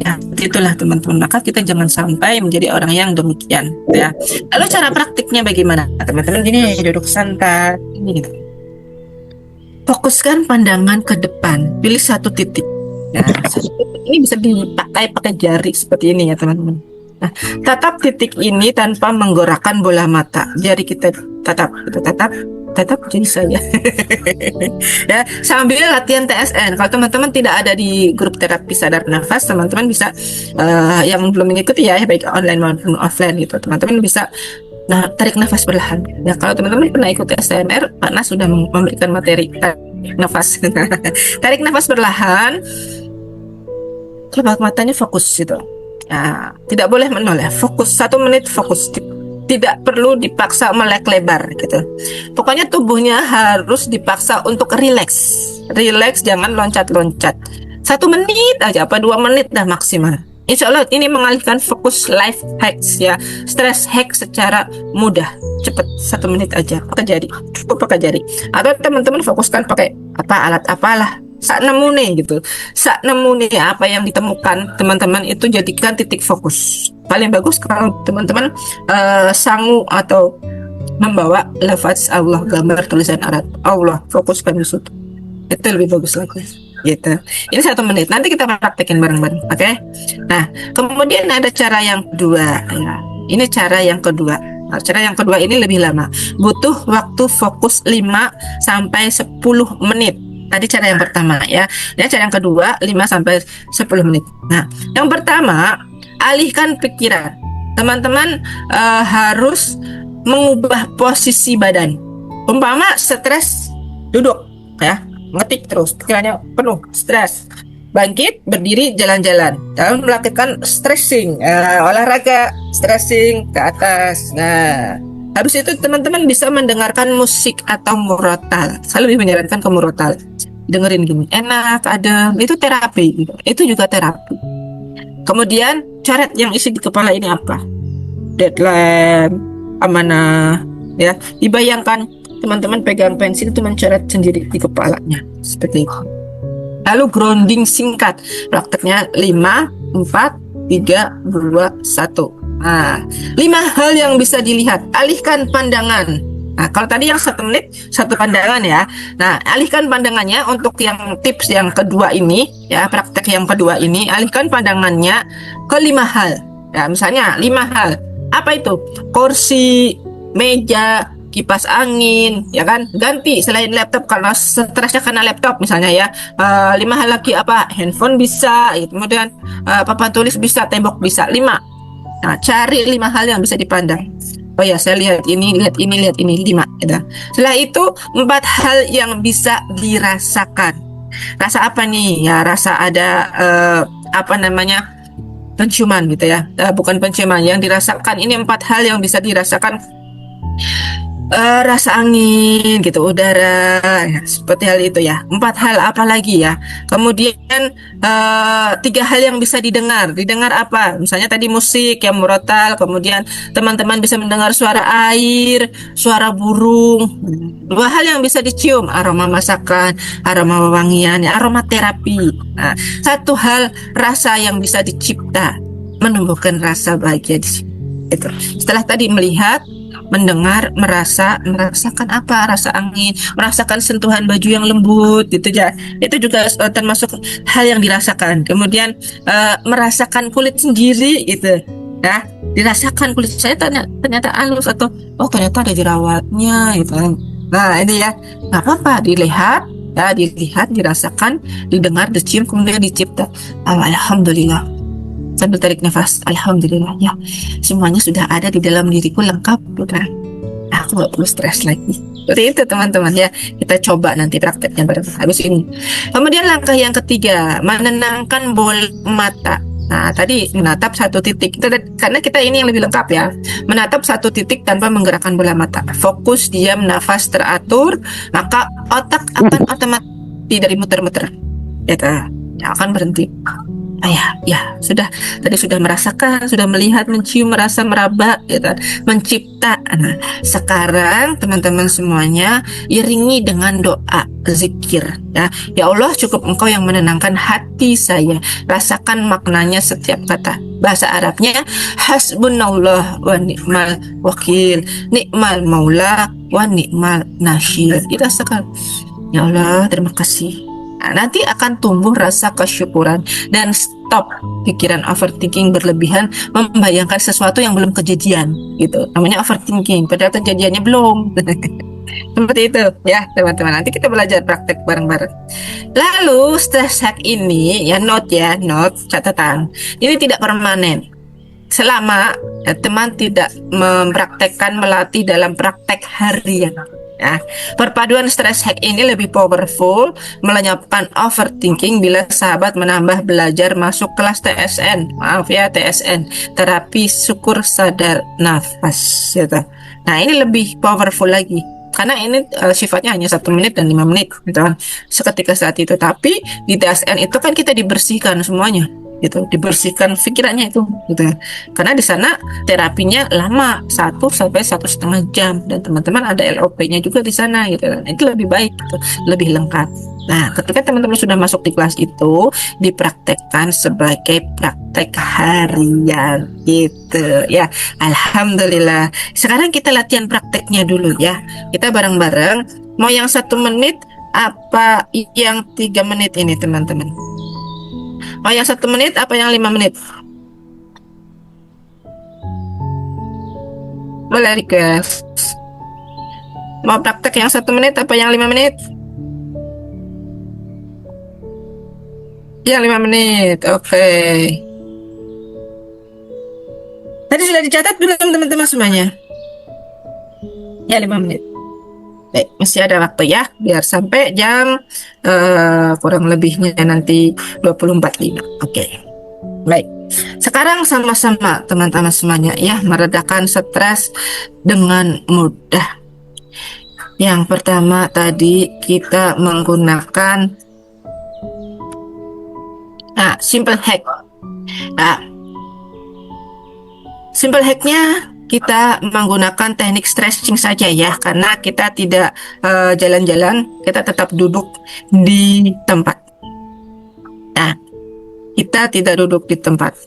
Ya, itulah teman-teman. Maka kita jangan sampai menjadi orang yang demikian ya. Lalu cara praktiknya bagaimana? Teman-teman gini, duduk santai gitu. Fokuskan pandangan ke depan, pilih satu titik. Nah, satu titik ini bisa pakai jari seperti ini ya teman-teman. Nah, tatap titik ini tanpa menggerakkan bola mata. Jari kita tatap jadi saya. Ya, sambil latihan TSN. Kalau teman-teman tidak ada di grup terapi sadar nafas, teman-teman bisa yang belum mengikuti ya, baik online maupun offline gitu. Teman-teman bisa tarik nafas perlahan. Nah, kalau teman-teman pernah ikut ASMR, Pak Nas sudah memberikan materi tarik nafas. Tarik nafas perlahan. Kelopak matanya fokus gitu. Ya, tidak boleh menoleh. Fokus 1 menit, fokus tidak perlu dipaksa melek lebar gitu. Pokoknya tubuhnya harus dipaksa untuk rileks, jangan loncat-loncat. 1 menit aja, apa 2 menit dah maksimal. Insya Allah ini mengalihkan fokus life hacks ya, stress hack secara mudah, cepet 1 menit aja, pakai jari, cukup pakai jari. Atau teman-teman fokuskan pakai alat apalah, sak nemu nih gitu, sak nemu nih apa yang ditemukan teman-teman itu jadikan titik fokus. Paling bagus kalau teman-teman sangu atau membawa lafaz Allah, gambar tulisan Arab Allah, fokuskan di situ, itu lebih bagus lagi gitu. Ini 1 menit, nanti kita praktekin bareng-bareng, oke? Nah, kemudian ada cara yang kedua ya. Ini cara yang kedua. Nah, cara yang kedua ini lebih lama, butuh waktu fokus 5-10 menit. Tadi cara yang pertama ya. Dan cara yang kedua 5-10 menit. Nah, yang pertama, alihkan pikiran. Teman-teman harus mengubah posisi badan. Umpama stres, duduk ya, ngetik terus, pikirannya penuh stres. Bangkit, berdiri, jalan-jalan. Dalam melakukan stretching, olahraga stretching ke atas. Nah, habis itu teman-teman bisa mendengarkan musik atau murotal. Saya lebih menyarankan ke murotal. Dengerin gini, enak, adem. Itu terapi. Itu juga terapi. Kemudian coret yang isi di kepala ini apa? Deadline, amanah, ya. Dibayangkan teman-teman pegang pensil itu mencoret sendiri di kepalanya, seperti itu. Lalu grounding singkat, prakteknya 5, 4, 3, 2, 1. Nah, 5 hal yang bisa dilihat. Alihkan pandangan. Nah, kalau tadi yang 1 menit, 1 pandangan ya. Nah, alihkan pandangannya untuk yang tips yang kedua ini, ya, praktek yang kedua ini, alihkan pandangannya ke 5 hal. Ya, misalnya 5 hal. Apa itu? Kursi, meja, kipas angin, ya kan? Ganti selain laptop, kalau stresnya karena laptop misalnya ya, 5 hal lagi apa? Handphone bisa, kemudian papan tulis bisa, tembok bisa, 5. Nah, cari 5 hal yang bisa dipandang. Oh ya, saya lihat ini, 5. Gitu. Setelah itu 4 hal yang bisa dirasakan. Rasa apa nih? Ya, rasa ada apa namanya? Penciuman gitu ya. Bukan penciuman, yang dirasakan ini 4 hal yang bisa dirasakan. Rasa angin gitu, udara ya, seperti hal itu ya. 4 hal apa lagi ya. Kemudian 3 hal yang bisa didengar apa, misalnya tadi musik yang murotal. Kemudian teman-teman bisa mendengar suara air, suara burung. 2 hal yang bisa dicium, aroma masakan, aroma wangian ya, aromaterapi. Nah, 1 hal rasa yang bisa dicipta, menumbuhkan rasa bahagia di situ. Itu setelah tadi melihat, mendengar, merasakan apa? Rasa angin, merasakan sentuhan baju yang lembut gitu ya. Itu juga termasuk hal yang dirasakan. Kemudian merasakan kulit sendiri gitu. Ya, dirasakan kulit saya ternyata halus, atau oh ternyata ada jerawatnya gitu. Nah, ini ya. Enggak apa-apa, dilihat, dirasakan, didengar, dicium, kemudian dicipta. Alhamdulillah. Sambil tarik nafas, alhamdulillah ya, semuanya sudah ada di dalam diriku, lengkap, udah, aku gak perlu stres lagi. Seperti itu teman-teman ya, kita coba nanti prakteknya bareng habis ini. Kemudian langkah yang ketiga, menenangkan bola mata. Nah, tadi menatap 1 titik, karena kita ini yang lebih lengkap ya, menatap 1 titik tanpa menggerakkan bola mata. Fokus, diam, nafas teratur, maka otak akan otomatis dari muter-muter, ya, akan berhenti. Tadi sudah merasakan, sudah melihat, mencium, merasa, meraba, gitu, mencipta. Nah, sekarang teman-teman semuanya iringi dengan doa, zikir, ya. Ya Allah, cukup Engkau yang menenangkan hati saya. Rasakan maknanya setiap kata. Bahasa Arabnya hasbunallah wa ni'mal wakil, ni'mal maula wa ni'mal nasyir. Dirasakan. Ya Allah, terima kasih. Nah, nanti akan tumbuh rasa kesyukuran dan stop pikiran overthinking berlebihan, membayangkan sesuatu yang belum kejadian gitu. Namanya overthinking, padahal kejadiannya belum. Seperti itu ya teman-teman. Nanti kita belajar praktek bareng-bareng. Lalu stress hack ini ya, note, catatan. Ini tidak permanen. Selama teman tidak mempraktekkan, melatih dalam praktek harian. Ya, perpaduan stress hack ini lebih powerful melenyapkan overthinking bila sahabat menambah belajar masuk kelas TSN. Maaf ya, TSN, terapi syukur sadar nafas gitu. Nah, ini lebih powerful lagi karena ini sifatnya hanya 1 menit dan 5 menit gitu kan, seketika saat itu. Tapi di TSN itu kan kita dibersihkan semuanya gitu, dibersihkan pikirannya itu gitu ya. Karena di sana terapinya lama, 1 sampai 1,5 jam, dan teman-teman ada LOP-nya juga di sana gitu kan. Itu lebih baik gitu, lebih lengkap. Nah, ketika teman-teman sudah masuk di kelas itu, dipraktekkan sebagai praktek harian gitu ya. Alhamdulillah. Sekarang kita latihan prakteknya dulu ya. Kita bareng-bareng. Mau yang 1 menit apa yang 3 menit ini teman-teman? Mau yang 1 menit apa yang 5 menit? Boleh request. Mau praktek yang 1 menit apa yang 5 menit? Yang 5 menit, oke. Tadi sudah dicatat belum teman-teman semuanya? Ya 5 menit. Baik, masih ada waktu ya, biar sampai jam kurang lebihnya nanti 24.5. Oke. Baik. Sekarang sama-sama teman-teman semuanya ya, meredakan stres dengan mudah. Yang pertama tadi kita menggunakan simple hack. Simple hacknya kita menggunakan teknik stretching saja ya, karena kita tidak jalan-jalan, kita tetap duduk di tempat. Nah, kita tidak duduk di tempat.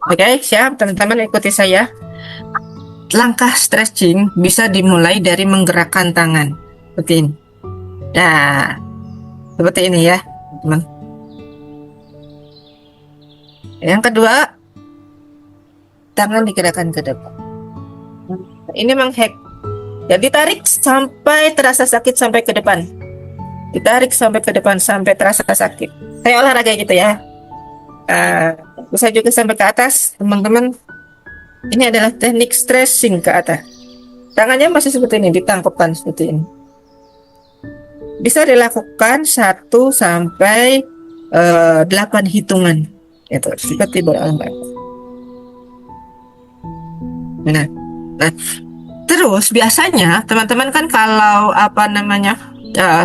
Oke, siap teman-teman, ikuti saya. Langkah stretching bisa dimulai dari menggerakkan tangan, seperti ini. Nah, seperti ini ya, teman. Yang kedua, tangan digerakkan ke depan. Ini menghack. Jadi tarik sampai terasa sakit sampai ke depan. Ditarik sampai ke depan sampai terasa sakit. Kayak olahraga gitu ya. Bisa juga sampai ke atas, teman-teman. Ini adalah teknik stretching ke atas. Tangannya masih seperti ini, ditangkupkan seperti ini. Bisa dilakukan 1 sampai 8 hitungan. Itu seperti berolahraga. Nah, terus biasanya teman-teman kan kalau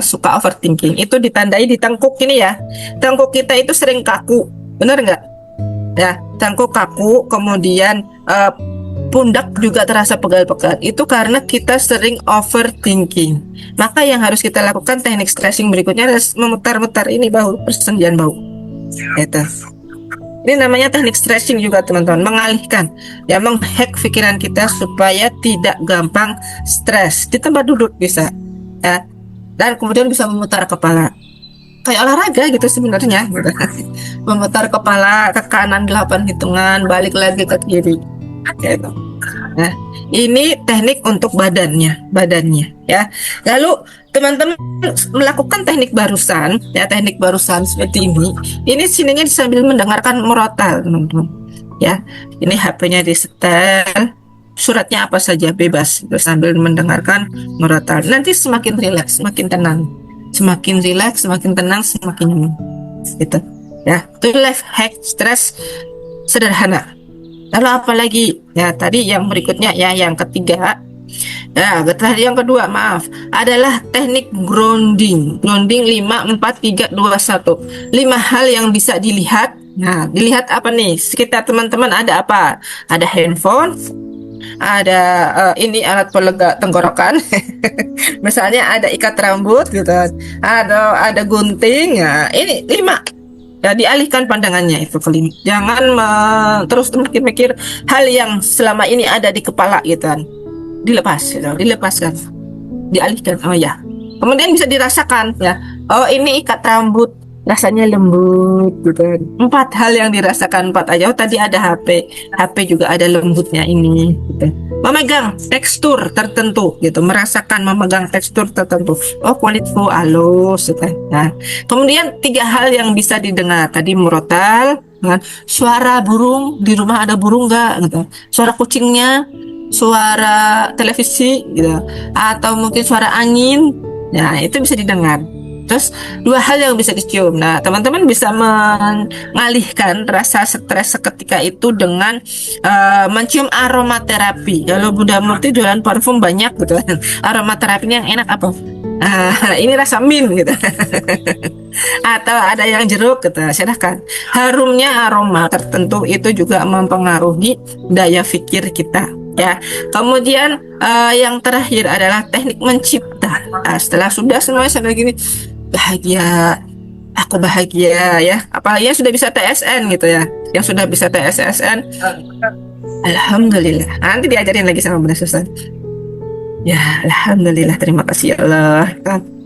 suka overthinking itu ditandai di tengkuk ini ya. Tengkuk kita itu sering kaku, benar nggak? Ya, tengkuk kaku, kemudian pundak juga terasa pegal-pegal. Itu karena kita sering overthinking. Maka yang harus kita lakukan teknik stretching berikutnya adalah memutar-mutar ini bahu, persendian bahu. Itu. Ini namanya teknik stretching juga teman-teman, mengalihkan ya, menghack pikiran kita supaya tidak gampang stres di tempat duduk bisa ya, dan kemudian bisa memutar kepala kayak olahraga gitu sebenarnya gitu. Memutar kepala ke kanan 8 hitungan, balik lagi ke kiri gitu. Nah, ini teknik untuk badannya ya. Lalu teman-teman melakukan teknik barusan ya, teknik barusan seperti ini sininya sambil mendengarkan murotal teman-teman ya. Ini HP-nya disetel, suratnya apa saja bebas sambil mendengarkan murotal. Nanti semakin rileks, semakin tenang, semakin rileks, semakin tenang, semakin nyaman gitu ya. Itu life hack stres sederhana. Lalu apa lagi ya, tadi yang berikutnya ya, yang ketiga ya, yang kedua adalah teknik grounding. Grounding 5, 4, 3, 2, 1. 5 hal yang bisa dilihat. Nah, dilihat apa nih? Sekitar teman-teman ada apa? Ada handphone, ada ini alat pelega tenggorokan. Misalnya ada ikat rambut gitu. Ada gunting. Nah, ini 5. Ya, dialihkan pandangannya itu kelima. Jangan terus mikir hal yang selama ini ada di kepala gitu kan. Dilepaskan, dialihkan. Oh ya, kemudian bisa dirasakan ya. Oh, ini ikat rambut, rasanya lembut gitu. 4 hal yang dirasakan, 4 aja. Oh, tadi ada HP juga ada lembutnya ini gitu. Memegang tekstur tertentu gitu, merasakan memegang tekstur tertentu. Oh, kulitku halus gitu. Nah, kemudian 3 hal yang bisa didengar tadi murotal, suara burung, di rumah ada burung nggak gitu, suara kucingnya, suara televisi gitu, atau mungkin suara angin. Nah, itu bisa didengar. Terus dua hal yang bisa dicium. Nah, teman-teman bisa mengalihkan rasa stres seketika itu dengan mencium aromaterapi. Kalau Bunda Murti jualan parfum banyak gitu kan. Aromaterapinya yang enak apa? Ini rasa mint gitu. Atau ada yang jeruk gitu. Silahkan. Harumnya aroma tertentu itu juga mempengaruhi daya pikir kita. Ya, kemudian yang terakhir adalah teknik mencipta. Nah, setelah sudah semuanya sampai gini, bahagia, aku bahagia ya. Apalagi yang sudah bisa TSN gitu ya, yang sudah bisa TSSN, alhamdulillah. Nanti diajarin lagi sama Bunda Susan. Ya, alhamdulillah, terima kasih ya Allah.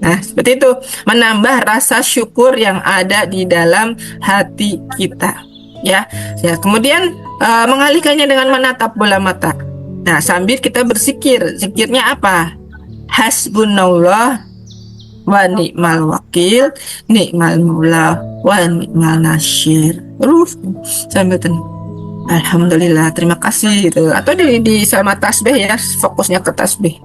Nah, seperti itu, menambah rasa syukur yang ada di dalam hati kita. Ya, ya. Kemudian mengalihkannya dengan menatap bola mata. Nah, sambil kita berzikir. Zikirnya apa? Hasbunallah wa ni'mal wakil, ni'mal maula wa ni'mal nasyir. Terus sambil alhamdulillah, terima kasih gitu. Atau di sama tasbih ya, fokusnya ke tasbih.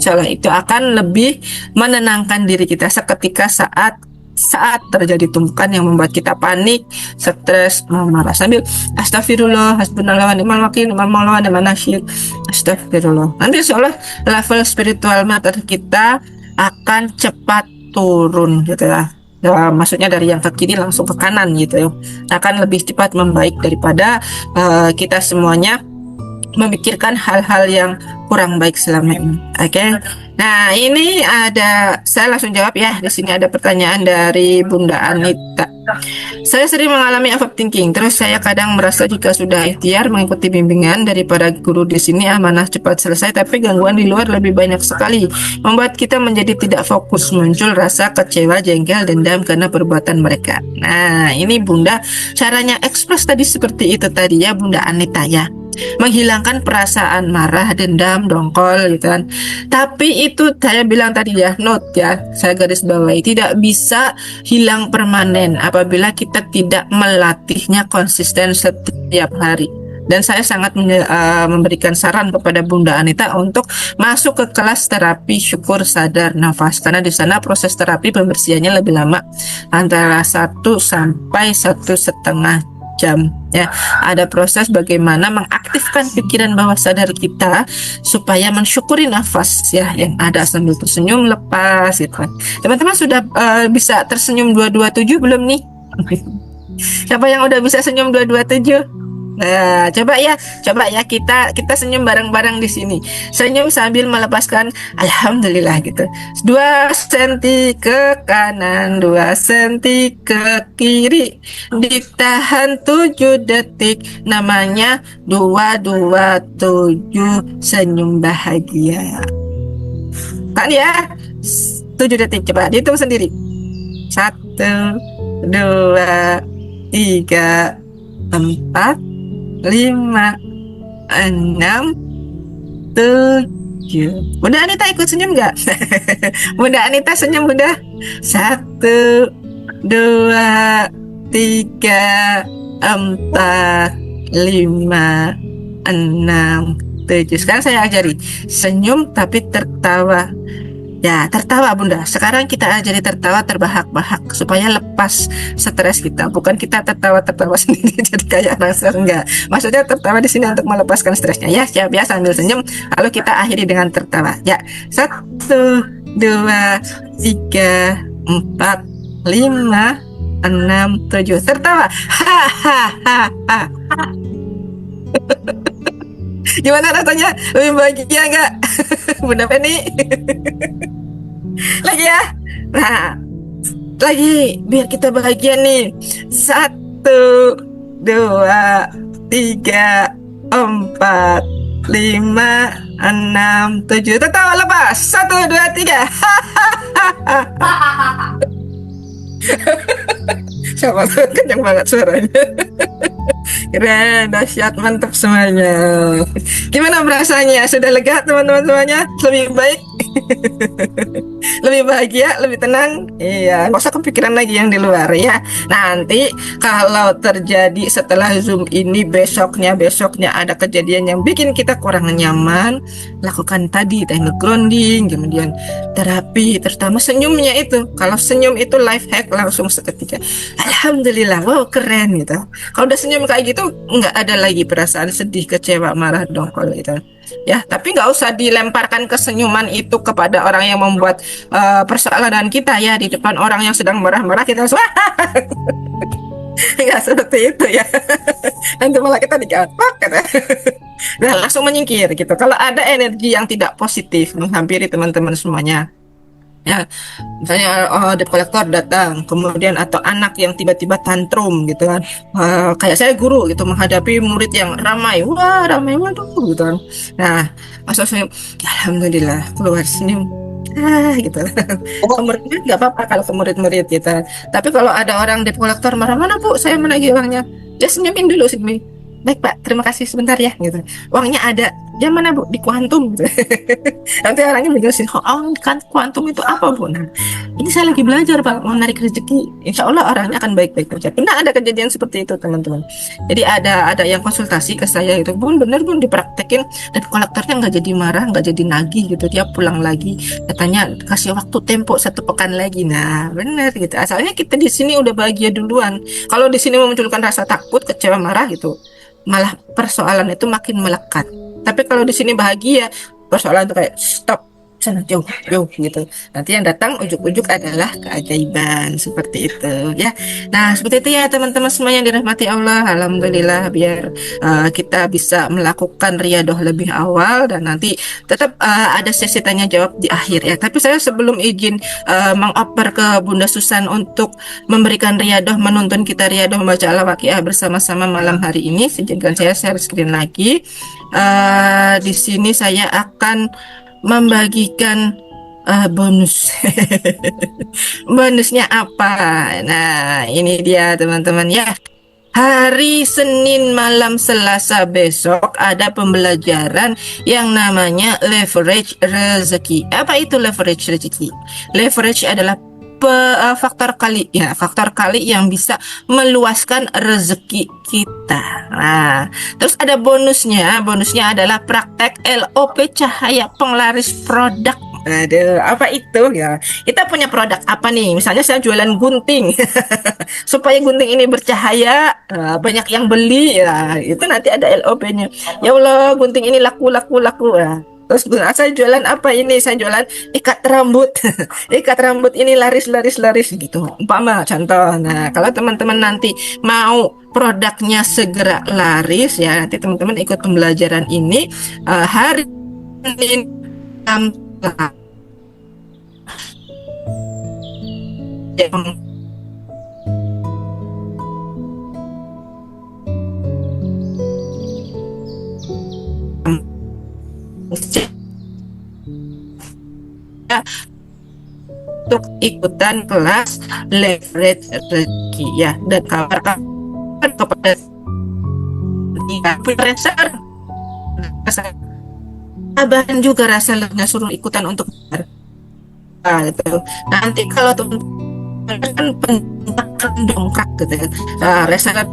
Insyaallah itu akan lebih menenangkan diri kita seketika saat terjadi tumpukan yang membuat kita panik, stres, marah. Sambil astagfirullah, hasbunallah wa ni'mal wakil, ni'mal maula wa ni'mal nasyir. Astagfirullah. Nanti seolah level spiritual mater kita akan cepat turun gitu ya. Ya, maksudnya dari yang ke kiri langsung ke kanan gitu ya. Akan lebih cepat membaik daripada kita semuanya memikirkan hal-hal yang kurang baik selama ini. Oke. Nah, ini saya langsung jawab ya. Di sini ada pertanyaan dari Bunda Anita. Saya sering mengalami overthinking, terus saya kadang merasa jika sudah ikhtiar mengikuti bimbingan dari para guru di sini amanah cepat selesai, tapi gangguan di luar lebih banyak sekali, membuat kita menjadi tidak fokus, muncul rasa kecewa, jengkel, dendam karena perbuatan mereka. Nah, ini Bunda, caranya ekspres tadi seperti itu tadi ya Bunda Anita ya. Menghilangkan perasaan marah, dendam, dongkol gitu kan. Tapi itu saya bilang tadi ya, note ya, saya garis bawahi, tidak bisa hilang permanen apabila kita tidak melatihnya konsisten setiap hari. Dan saya sangat memberikan saran kepada Bunda Anita untuk masuk ke kelas terapi syukur sadar nafas, karena di sana proses terapi pembersihannya lebih lama, antara 1 sampai 1,5 jam ya. Ada proses bagaimana mengaktifkan pikiran bawah sadar kita supaya mensyukuri nafas ya yang ada, sambil tersenyum lepas gitu. Teman-teman sudah bisa tersenyum 227 belum nih? Siapa yang udah bisa senyum 227? Nah, coba ya kita senyum bareng-bareng di sini. Senyum sambil melepaskan alhamdulillah gitu. 2 senti ke kanan, 2 senti ke kiri. Ditahan 7 detik. Namanya 227 senyum bahagia. Kan ya? 7 detik, coba dihitung sendiri. 1, 2, 3, 4, 5, 6, 7. Bunda Anita ikut senyum nggak? Bunda Anita senyum Bunda. 1, 2, 3, 4, 5, 6, 7. Sekarang saya ajari senyum tapi tertawa. Ya, tertawa Bunda. Sekarang kita ajari tertawa terbahak-bahak supaya lepas stres kita. Bukan kita tertawa sendiri jadi kayak nasar, enggak. Maksudnya tertawa di sini untuk melepaskan stresnya. Ya, siap ya, sambil senyum. Lalu kita akhiri dengan tertawa. Ya, 1, 2, 3, 4, 5, 6, 7. Tertawa. Ha. Gimana rasanya? Lebih bahagia enggak? Bunda Penny? Lagi ya. Nah, lagi biar kita bahagia nih. 1, 2, 3, 4, 5, 6, 7. Tertawa lepas. 1, 2, 3. Siapa tuh kencang banget suaranya. Keren, dahsyat, mantap semuanya. Gimana perasaannya? Sudah lega teman-teman semuanya? Lebih baik? Lebih bahagia, lebih tenang. Iya, nggak usah kepikiran lagi yang di luar ya. Nanti kalau terjadi setelah Zoom ini besoknya ada kejadian yang bikin kita kurang nyaman, lakukan tadi teknik grounding, kemudian terapi, terutama senyumnya itu. Kalau senyum itu life hack langsung seketika. Alhamdulillah, wow keren gitu. Kalau udah senyum kayak gitu, nggak ada lagi perasaan sedih, kecewa, marah dong kalau itu. Ya, tapi nggak usah dilemparkan kesenyuman itu kepada orang yang membuat persoalan dan kita ya di depan orang yang sedang marah-marah kita langsung nggak seperti itu ya. Nanti malah kita digapak gitu. Nah, langsung menyingkir gitu. Kalau ada energi yang tidak positif menghampiri teman-teman semuanya, ya misalnya debt collector datang kemudian atau anak yang tiba-tiba tantrum gitu kan. Kayak saya guru gitu menghadapi murid yang ramai, wah ramai waduh gitu kan. Nah masuk senyum, alhamdulillah, keluar senyum gitu. Ke murid nggak apa-apa kalau ke murid-murid gitu, tapi kalau ada orang debt collector marah, mana bu saya menagih uangnya, just senyumin dulu sih. Baik pak, terima kasih sebentar ya gitu. Uangnya ada, jam mana bu? Di kuantum gitu. Nanti orangnya menjelasin, oh kan kuantum itu apa bu? Nah, ini saya lagi belajar pak, mau narik rezeki. Insya Allah orangnya akan baik-baik saja. Pernah ada kejadian seperti itu teman-teman. Jadi ada yang konsultasi ke saya itu, bun bener bun dipraktekin dan kolektornya nggak jadi marah, nggak jadi nagih gitu. Dia pulang lagi, katanya kasih waktu tempo 1 pekan lagi. Nah bener gitu. Asalnya kita di sini udah bahagia duluan. Kalau di sini memunculkan rasa takut, kecewa, marah gitu, malah persoalan itu makin melekat. Tapi kalau di sini bahagia, persoalan itu kayak stop, sana jauh jauh gitu. Nanti yang datang ujuk-ujuk adalah keajaiban seperti itu ya. Nah seperti itu ya teman-teman semuanya yang dirahmati Allah. Alhamdulillah biar kita bisa melakukan riadoh lebih awal dan nanti tetap ada sesi tanya jawab di akhir ya. Tapi saya sebelum izin mengoper ke Bunda Susan untuk memberikan riadoh, menuntun kita riadoh membaca Al-Waqiah bersama-sama malam hari ini, izinkan saya share screen lagi. Di sini saya akan membagikan bonus. Bonusnya apa? Nah, ini dia teman-teman ya. Hari Senin malam Selasa besok ada pembelajaran yang namanya leverage rezeki. Apa itu leverage rezeki? Leverage adalah faktor kali ya, faktor kali yang bisa meluaskan rezeki kita. Nah, terus ada bonusnya. Bonusnya adalah praktek LOP Cahaya Penglaris Produk. Aduh, apa itu ya? Kita punya produk apa nih? Misalnya saya jualan gunting. Supaya gunting ini bercahaya, banyak yang beli ya. Itu nanti ada LOP-nya. Ya Allah, gunting ini laku. Ya. Terus saya jualan apa ini? Saya jualan ikat rambut. Ikat rambut ini laris gitu. Umpama contoh. Nah, kalau teman-teman nanti mau produknya segera laris ya, nanti teman-teman ikut pembelajaran ini hari ini untuk ikutan kelas leverage rezeki ya, dan kabarkan kepada reseller bahan juga resellernya suruh ikutan untuk gitu. Nanti kalau teman-teman kan dongkrak gitu ya, reseller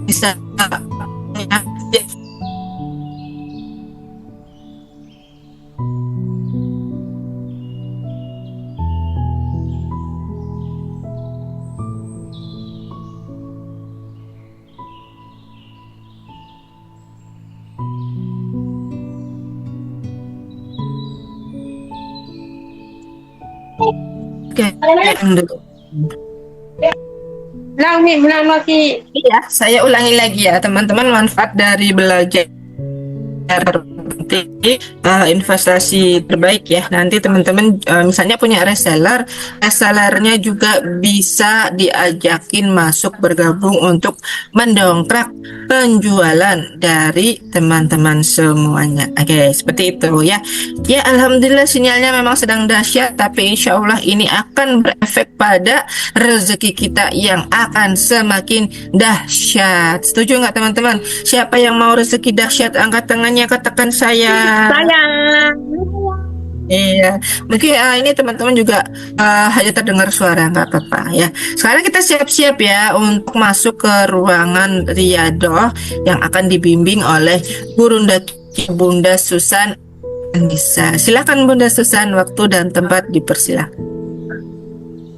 bisa Iya, saya ulangi lagi ya teman-teman, manfaat dari belajar investasi terbaik ya. Nanti teman-teman misalnya punya resellernya juga bisa diajakin masuk bergabung untuk mendongkrak penjualan dari teman-teman semuanya. Oke, seperti itu ya. Ya, alhamdulillah sinyalnya memang sedang dahsyat, tapi insya Allah ini akan berefek pada rezeki kita yang akan semakin dahsyat. Setuju nggak teman-teman? Siapa yang mau rezeki dahsyat angkat tangannya, katakan saya. Iya, mungkin ini teman-teman juga hanya terdengar suara, nggak apa-apa ya. Sekarang kita siap-siap ya untuk masuk ke ruangan Riyadoh yang akan dibimbing oleh Bunda Susan Anissa. Silakan Bunda Susan, waktu dan tempat dipersilakan.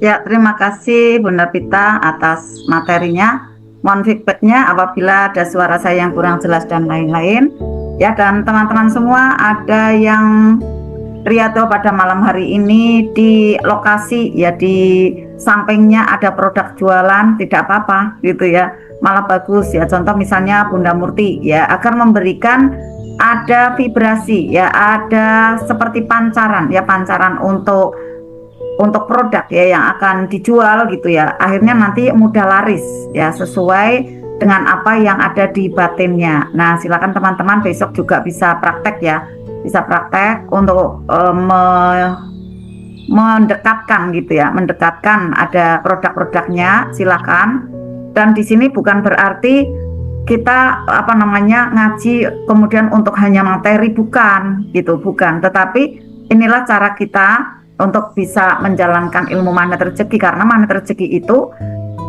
Ya, terima kasih Bunda Pita atas materinya. Mohon feedbacknya apabila ada suara saya yang kurang jelas dan lain-lain. Ya, dan teman-teman semua, ada yang Riyadoh pada malam hari ini di lokasi ya, di sampingnya ada produk jualan, tidak apa-apa gitu ya, malah bagus ya. Contoh misalnya Bunda Murti ya, agar memberikan ada vibrasi ya, ada seperti pancaran ya, pancaran untuk produk ya yang akan dijual gitu ya, akhirnya nanti mudah laris ya, sesuai dengan apa yang ada di batinnya. Nah, silakan teman-teman besok juga bisa praktek ya, bisa praktek untuk mendekatkan gitu ya, mendekatkan ada produk-produknya, silakan. Dan di sini bukan berarti kita ngaji kemudian untuk hanya materi, bukan gitu, bukan, tetapi inilah cara kita untuk bisa menjalankan ilmu magnet rezeki, karena magnet rezeki itu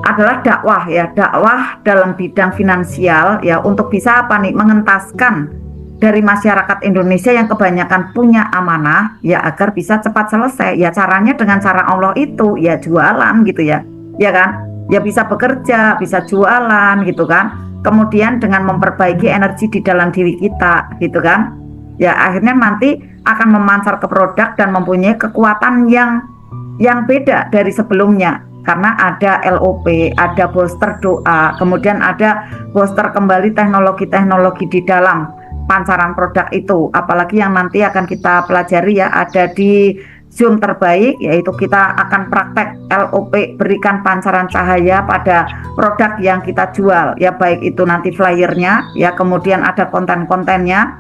adalah dakwah ya, dakwah dalam bidang finansial ya, untuk bisa mengentaskan dari masyarakat Indonesia yang kebanyakan punya amanah ya, agar bisa cepat selesai ya. Caranya dengan cara Allah itu ya, jualan gitu ya, ya kan, ya bisa bekerja, bisa jualan gitu kan, kemudian dengan memperbaiki energi di dalam diri kita gitu kan ya, akhirnya nanti akan memancar ke produk dan mempunyai kekuatan yang beda dari sebelumnya, karena ada LOP, ada booster doa, kemudian ada booster kembali teknologi-teknologi di dalam pancaran produk itu, apalagi yang nanti akan kita pelajari ya, ada di Zoom terbaik, yaitu kita akan praktek LOP, berikan pancaran cahaya pada produk yang kita jual ya, baik itu nanti flyernya ya, kemudian ada konten-kontennya,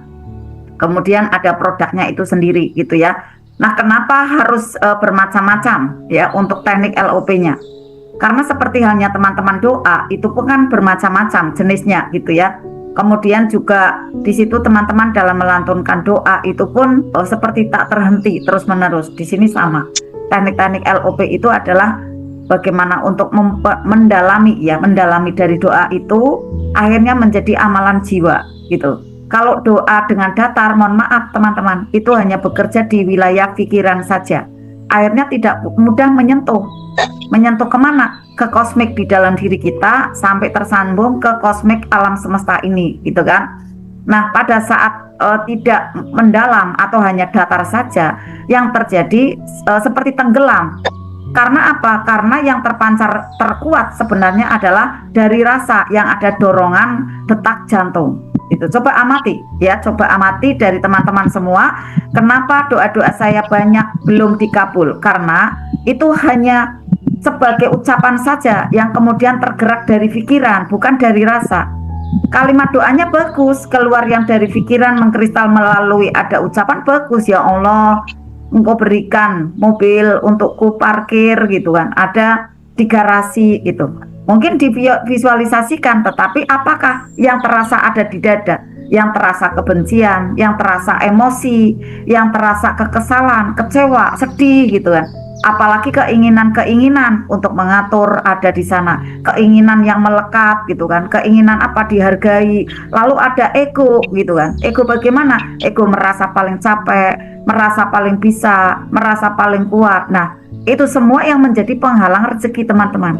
kemudian ada produknya itu sendiri gitu ya. Nah, kenapa harus bermacam-macam ya untuk teknik LOP-nya? Karena seperti halnya teman-teman doa, itu pun kan bermacam-macam jenisnya gitu ya. Kemudian juga di situ teman-teman dalam melantunkan doa itu pun seperti tak terhenti terus-menerus. Di sini sama. Teknik-teknik LOP itu adalah bagaimana untuk mendalami dari doa itu, akhirnya menjadi amalan jiwa gitu. Kalau doa dengan datar, mohon maaf teman-teman, itu hanya bekerja di wilayah pikiran saja. Akhirnya tidak mudah menyentuh kemana? Ke kosmik di dalam diri kita, sampai tersambung ke kosmik alam semesta ini gitu kan. Nah, pada saat tidak mendalam atau hanya datar saja, yang terjadi seperti tenggelam. Karena apa? Karena yang terpancar terkuat sebenarnya adalah dari rasa yang ada dorongan detak jantung. Itu coba amati ya, coba amati dari teman-teman semua, kenapa doa-doa saya banyak belum dikabul? Karena itu hanya sebagai ucapan saja yang kemudian tergerak dari pikiran, bukan dari rasa. Kalimat doanya bagus, keluar yang dari pikiran, mengkristal melalui ada ucapan bagus, ya Allah, Engkau berikan mobil untukku parkir gitu kan, ada di garasi gitu. Mungkin divisualisasikan, tetapi apakah yang terasa ada di dada? Yang terasa kebencian, yang terasa emosi, yang terasa kekesalan, kecewa, sedih gitu kan. Apalagi keinginan-keinginan untuk mengatur ada di sana, keinginan yang melekat gitu kan, keinginan apa dihargai, lalu ada ego gitu kan. Ego bagaimana? Ego merasa paling capek, merasa paling bisa, merasa paling kuat. Nah, itu semua yang menjadi penghalang rezeki teman-teman.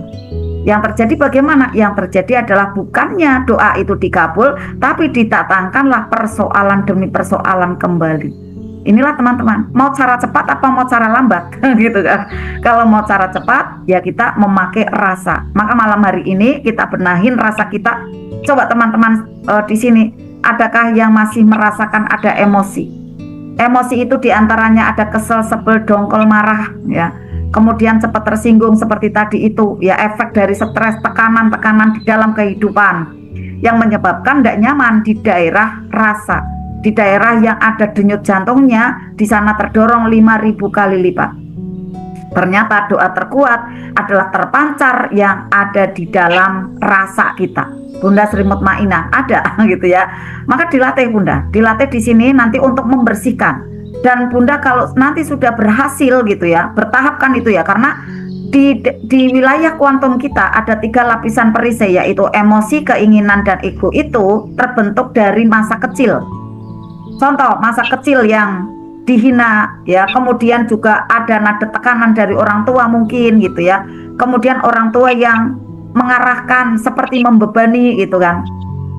Yang terjadi bagaimana? Yang terjadi adalah bukannya doa itu dikabul, tapi ditatangkanlah persoalan demi persoalan kembali. Inilah teman-teman, mau cara cepat apa mau cara lambat gitu kan. Kalau mau cara cepat ya kita memakai rasa. Maka malam hari ini kita benahin rasa kita. Coba teman-teman di sini, adakah yang masih merasakan ada emosi? Emosi itu diantaranya ada kesel, sebel, dongkol, marah ya. Kemudian cepat tersinggung seperti tadi itu ya, efek dari stres, tekanan-tekanan di dalam kehidupan yang menyebabkan tidak nyaman di daerah rasa. Di daerah yang ada denyut jantungnya, di sana terdorong 5.000 kali lipat. Ternyata doa terkuat adalah terpancar yang ada di dalam rasa kita. Bunda Sri Mutmainah ada gitu ya. Maka dilatih Bunda, dilatih di sini nanti untuk membersihkan. Dan Bunda kalau nanti sudah berhasil gitu ya, bertahap kan itu ya, karena di wilayah kuantum kita ada 3 lapisan perisai, yaitu emosi, keinginan, dan ego itu terbentuk dari masa kecil. Contoh masa kecil yang dihina ya, kemudian juga ada nada tekanan dari orang tua mungkin gitu ya, kemudian orang tua yang mengarahkan seperti membebani gitu kan.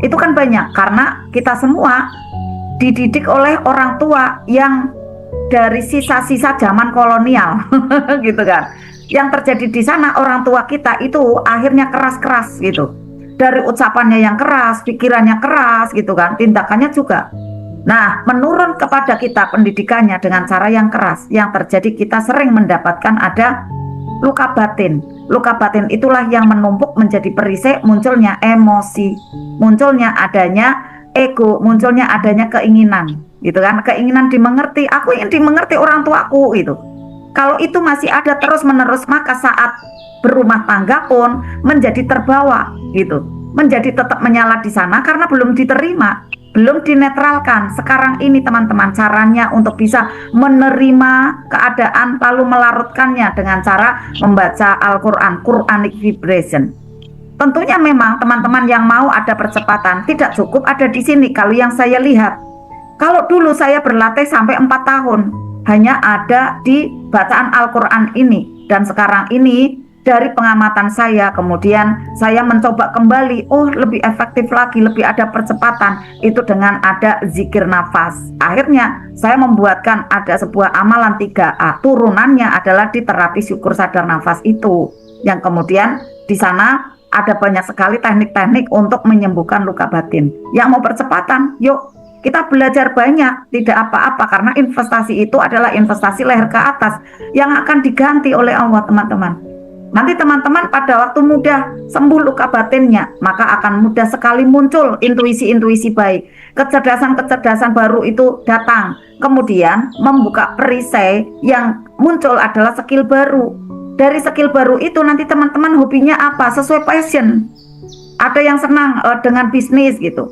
Itu kan banyak karena kita semua dididik oleh orang tua yang dari sisa-sisa zaman kolonial gitu kan. Yang terjadi di sana, orang tua kita itu akhirnya keras-keras gitu. Dari ucapannya yang keras, pikirannya keras gitu kan, tindakannya juga. Nah, menurun kepada kita pendidikannya dengan cara yang keras. Yang terjadi kita sering mendapatkan ada luka batin. Luka batin itulah yang menumpuk menjadi perisai, munculnya emosi, munculnya adanya ego, munculnya adanya keinginan gitu kan, keinginan dimengerti, aku ingin dimengerti orang tuaku gitu. Kalau itu masih ada terus menerus, maka saat berumah tangga pun menjadi terbawa gitu, menjadi tetap menyala di sana karena belum diterima, belum dinetralkan. Sekarang ini teman-teman, caranya untuk bisa menerima keadaan lalu melarutkannya dengan cara membaca Al-Quran, Quranic vibration. Tentunya memang teman-teman yang mau ada percepatan tidak cukup ada di sini. Kalau yang saya lihat, kalau dulu saya berlatih sampai 4 tahun hanya ada di bacaan Al-Quran ini, dan sekarang ini dari pengamatan saya, kemudian saya mencoba kembali, oh lebih efektif lagi, lebih ada percepatan itu dengan ada zikir nafas. Akhirnya saya membuatkan ada sebuah amalan 3A, turunannya adalah di terapi syukur sadar nafas itu, yang kemudian di sana ada banyak sekali teknik-teknik untuk menyembuhkan luka batin. Yang mau percepatan, yuk kita belajar banyak, tidak apa-apa, karena investasi itu adalah investasi leher ke atas yang akan diganti oleh Allah teman-teman. Nanti teman-teman pada waktu mudah sembuh luka batinnya, maka akan mudah sekali muncul intuisi-intuisi baik, kecerdasan-kecerdasan baru itu datang, kemudian membuka perisai yang muncul adalah skill baru. Dari skill baru itu nanti teman-teman hobinya apa? Sesuai passion. Ada yang senang dengan bisnis gitu.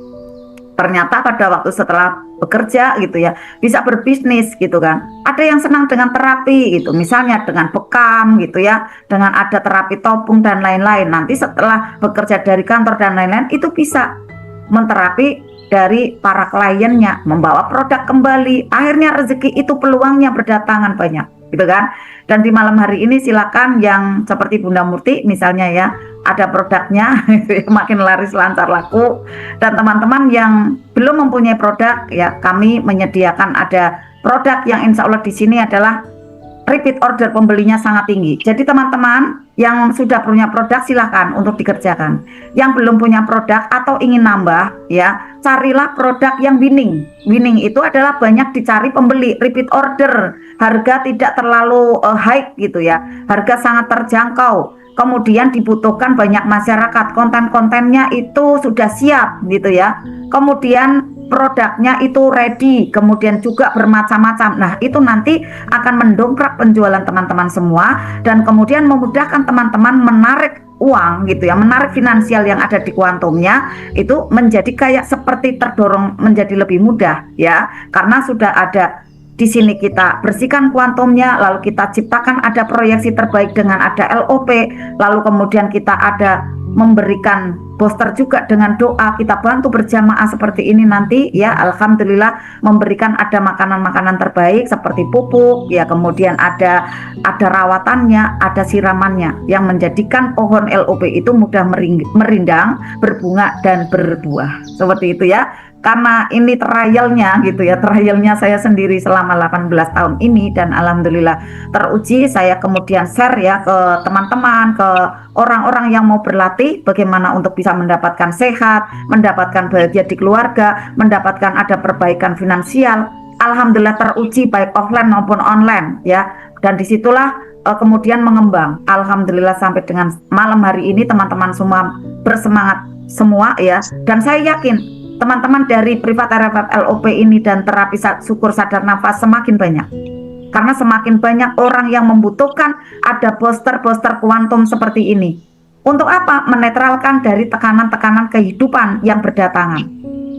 Ternyata pada waktu setelah bekerja gitu ya, bisa berbisnis gitu kan. Ada yang senang dengan terapi gitu, misalnya dengan bekam gitu ya, dengan ada terapi topung dan lain-lain. Nanti setelah bekerja dari kantor dan lain-lain itu bisa menterapi dari para kliennya, membawa produk kembali. Akhirnya rezeki itu peluangnya berdatangan banyak gitu kan. Dan di malam hari ini silakan yang seperti Bunda Murti misalnya ya, ada produknya makin laris lancar laku. Dan teman-teman yang belum mempunyai produk ya, kami menyediakan ada produk yang insya Allah di sini adalah repeat order pembelinya sangat tinggi. Jadi teman-teman yang sudah punya produk silahkan untuk dikerjakan. Yang belum punya produk atau ingin nambah ya, carilah produk yang winning. Winning itu adalah banyak dicari pembeli, repeat order, harga tidak terlalu high gitu ya, harga sangat terjangkau. Kemudian dibutuhkan banyak masyarakat, konten-kontennya itu sudah siap gitu ya. Kemudian produknya itu ready, kemudian juga bermacam-macam. Nah, itu nanti akan mendongkrak penjualan teman-teman semua dan kemudian memudahkan teman-teman menarik uang gitu ya, menarik finansial yang ada di kuantumnya itu menjadi kayak seperti terdorong menjadi lebih mudah ya, karena sudah ada di sini kita bersihkan kuantumnya, lalu kita ciptakan ada proyeksi terbaik dengan ada LOP, lalu kemudian kita ada memberikan booster juga dengan doa, kita bantu berjamaah seperti ini nanti ya, alhamdulillah memberikan ada makanan-makanan terbaik seperti pupuk ya, kemudian ada rawatannya, ada siramannya yang menjadikan pohon LOP itu mudah merindang, berbunga dan berbuah seperti itu ya. Karena ini trialnya gitu ya, trialnya saya sendiri selama 18 tahun ini dan alhamdulillah teruji. Saya kemudian share ya ke teman-teman, ke orang-orang yang mau berlatih bagaimana untuk bisa mendapatkan sehat, mendapatkan bahagia di keluarga, mendapatkan ada perbaikan finansial. Alhamdulillah teruji baik offline maupun online ya, dan disitulah kemudian mengembang. Alhamdulillah sampai dengan malam hari ini teman-teman semua bersemangat semua ya, dan saya yakin teman-teman dari privat RFF LOP ini dan terapi syukur sadar nafas semakin banyak, karena semakin banyak orang yang membutuhkan ada booster kuantum seperti ini. Untuk apa? Menetralkan dari tekanan-tekanan kehidupan yang berdatangan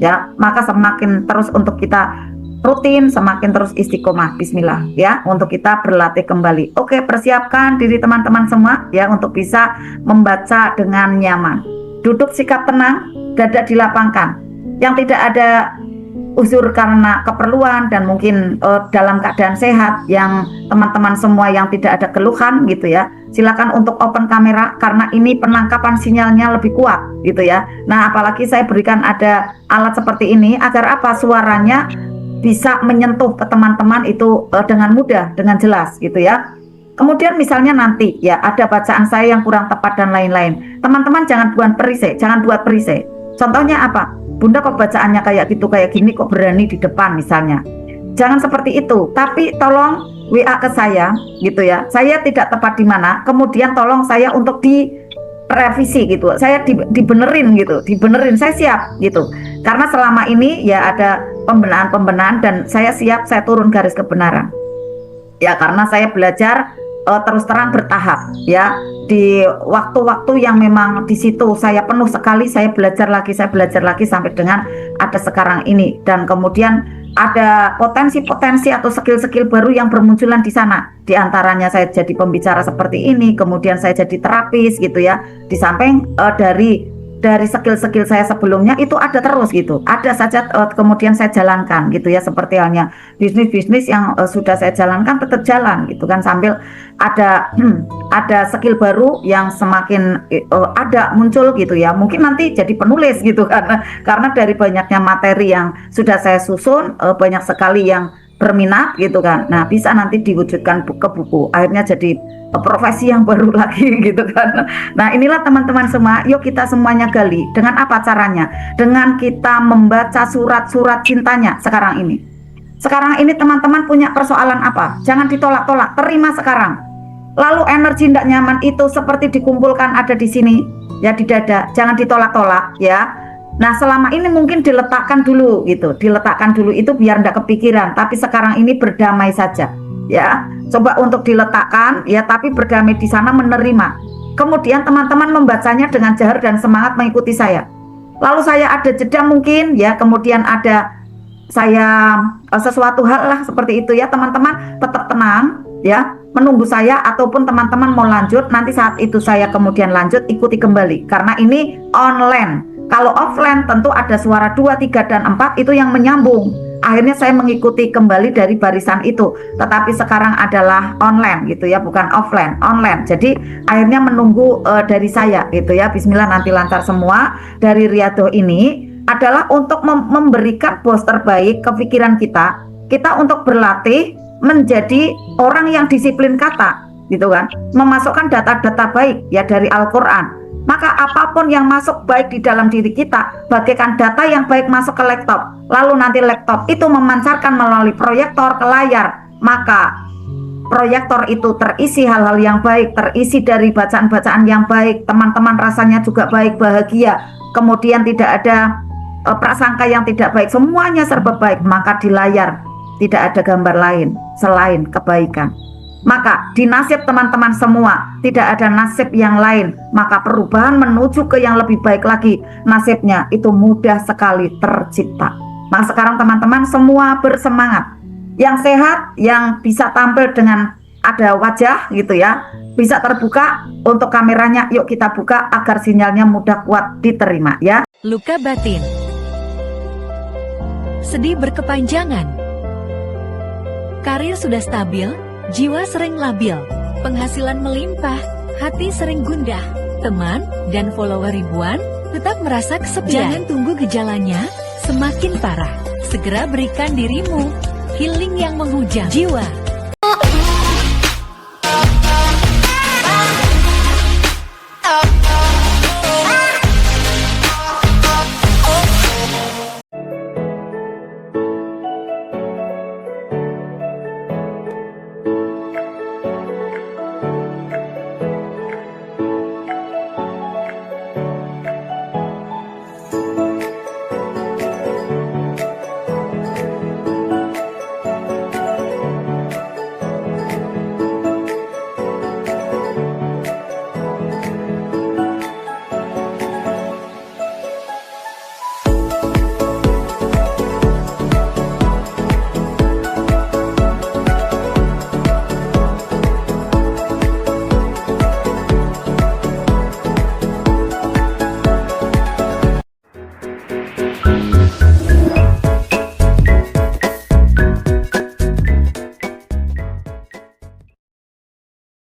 ya, maka semakin terus untuk kita rutin, semakin terus istiqomah. Bismillah ya, untuk kita berlatih kembali. Oke, persiapkan diri teman-teman semua ya untuk bisa membaca dengan nyaman. Duduk sikap tenang, dada dilapangkan. Yang tidak ada uzur karena keperluan dan mungkin dalam keadaan sehat, yang teman-teman semua yang tidak ada keluhan gitu ya, silakan untuk open kamera karena ini penangkapan sinyalnya lebih kuat gitu ya. Nah, apalagi saya berikan ada alat seperti ini agar apa, suaranya bisa menyentuh ke teman-teman itu dengan mudah, dengan jelas gitu ya. Kemudian misalnya nanti ya ada bacaan saya yang kurang tepat dan lain-lain, teman-teman jangan buat perisai. Contohnya apa? Bunda kok bacaannya kayak gitu, kayak gini, kok berani di depan misalnya. Jangan seperti itu, tapi tolong WA ke saya gitu ya. Saya tidak tepat di mana, kemudian tolong saya untuk direvisi gitu. Saya dibenerin gitu, saya siap gitu. Karena selama ini ya ada pembenahan dan saya siap, saya turun garis kebenaran. Ya karena saya belajar terus terang bertahap ya. Di waktu-waktu yang memang di situ saya penuh sekali, saya belajar lagi sampai dengan ada sekarang ini. Dan kemudian ada potensi-potensi atau skill-skill baru yang bermunculan di sana. Di antaranya saya jadi pembicara seperti ini, kemudian saya jadi terapis gitu ya. Di samping dari skill-skill saya sebelumnya itu ada terus gitu, ada saja kemudian saya jalankan gitu ya, seperti halnya bisnis yang sudah saya jalankan tetap jalan gitu kan, sambil ada skill baru yang semakin ada muncul gitu ya, mungkin nanti jadi penulis gitu karena dari banyaknya materi yang sudah saya susun, banyak sekali yang berminat gitu kan. Nah, bisa nanti diwujudkan ke buku, akhirnya jadi profesi yang baru lagi gitu kan. Nah, inilah teman-teman semua, yuk kita semuanya gali. Dengan apa caranya? Dengan kita membaca surat-surat cintanya sekarang ini. Sekarang ini teman-teman punya persoalan apa? Jangan ditolak-tolak, terima sekarang. Lalu energi tidak nyaman itu seperti dikumpulkan ada di sini ya, di dada, jangan ditolak-tolak ya. Nah, selama ini mungkin diletakkan dulu gitu, itu biar tidak kepikiran, tapi sekarang ini berdamai saja ya. Coba untuk diletakkan ya, tapi berdamai di sana, menerima. Kemudian teman-teman membacanya dengan jahar dan semangat mengikuti saya. Lalu saya ada jeda mungkin ya, kemudian ada saya sesuatu hal lah seperti itu ya, teman-teman tetap tenang ya, menunggu saya, ataupun teman-teman mau lanjut nanti saat itu saya kemudian lanjut, ikuti kembali karena ini online. Kalau offline tentu ada suara 2, 3, dan 4 itu yang menyambung. Akhirnya saya mengikuti kembali dari barisan itu. Tetapi sekarang adalah online gitu ya, bukan offline, online. Jadi akhirnya menunggu dari saya gitu ya. Bismillah, nanti lancar semua. Dari Riyadhah ini adalah untuk memberikan boost terbaik ke pikiran kita. Kita untuk berlatih menjadi orang yang disiplin kata gitu kan. Memasukkan data-data baik ya dari Al-Quran. Maka apapun yang masuk baik di dalam diri kita, bagaikan data yang baik masuk ke laptop, lalu nanti laptop itu memancarkan melalui proyektor ke layar, maka proyektor itu terisi hal-hal yang baik, terisi dari bacaan-bacaan yang baik, teman-teman rasanya juga baik, bahagia, kemudian tidak ada prasangka yang tidak baik, semuanya serba baik, maka di layar tidak ada gambar lain selain kebaikan. Maka di nasib teman-teman semua tidak ada nasib yang lain, maka perubahan menuju ke yang lebih baik lagi, nasibnya itu mudah sekali tercipta. Maka sekarang teman-teman semua bersemangat, yang sehat, yang bisa tampil dengan ada wajah gitu ya, bisa terbuka untuk kameranya, yuk kita buka agar sinyalnya mudah kuat diterima ya. Luka batin, sedih berkepanjangan, karir sudah stabil, jiwa sering labil, penghasilan melimpah, hati sering gundah, teman dan follower ribuan, tetap merasa kesepian. Jangan tunggu gejalanya semakin parah, segera berikan dirimu healing yang menghujam jiwa.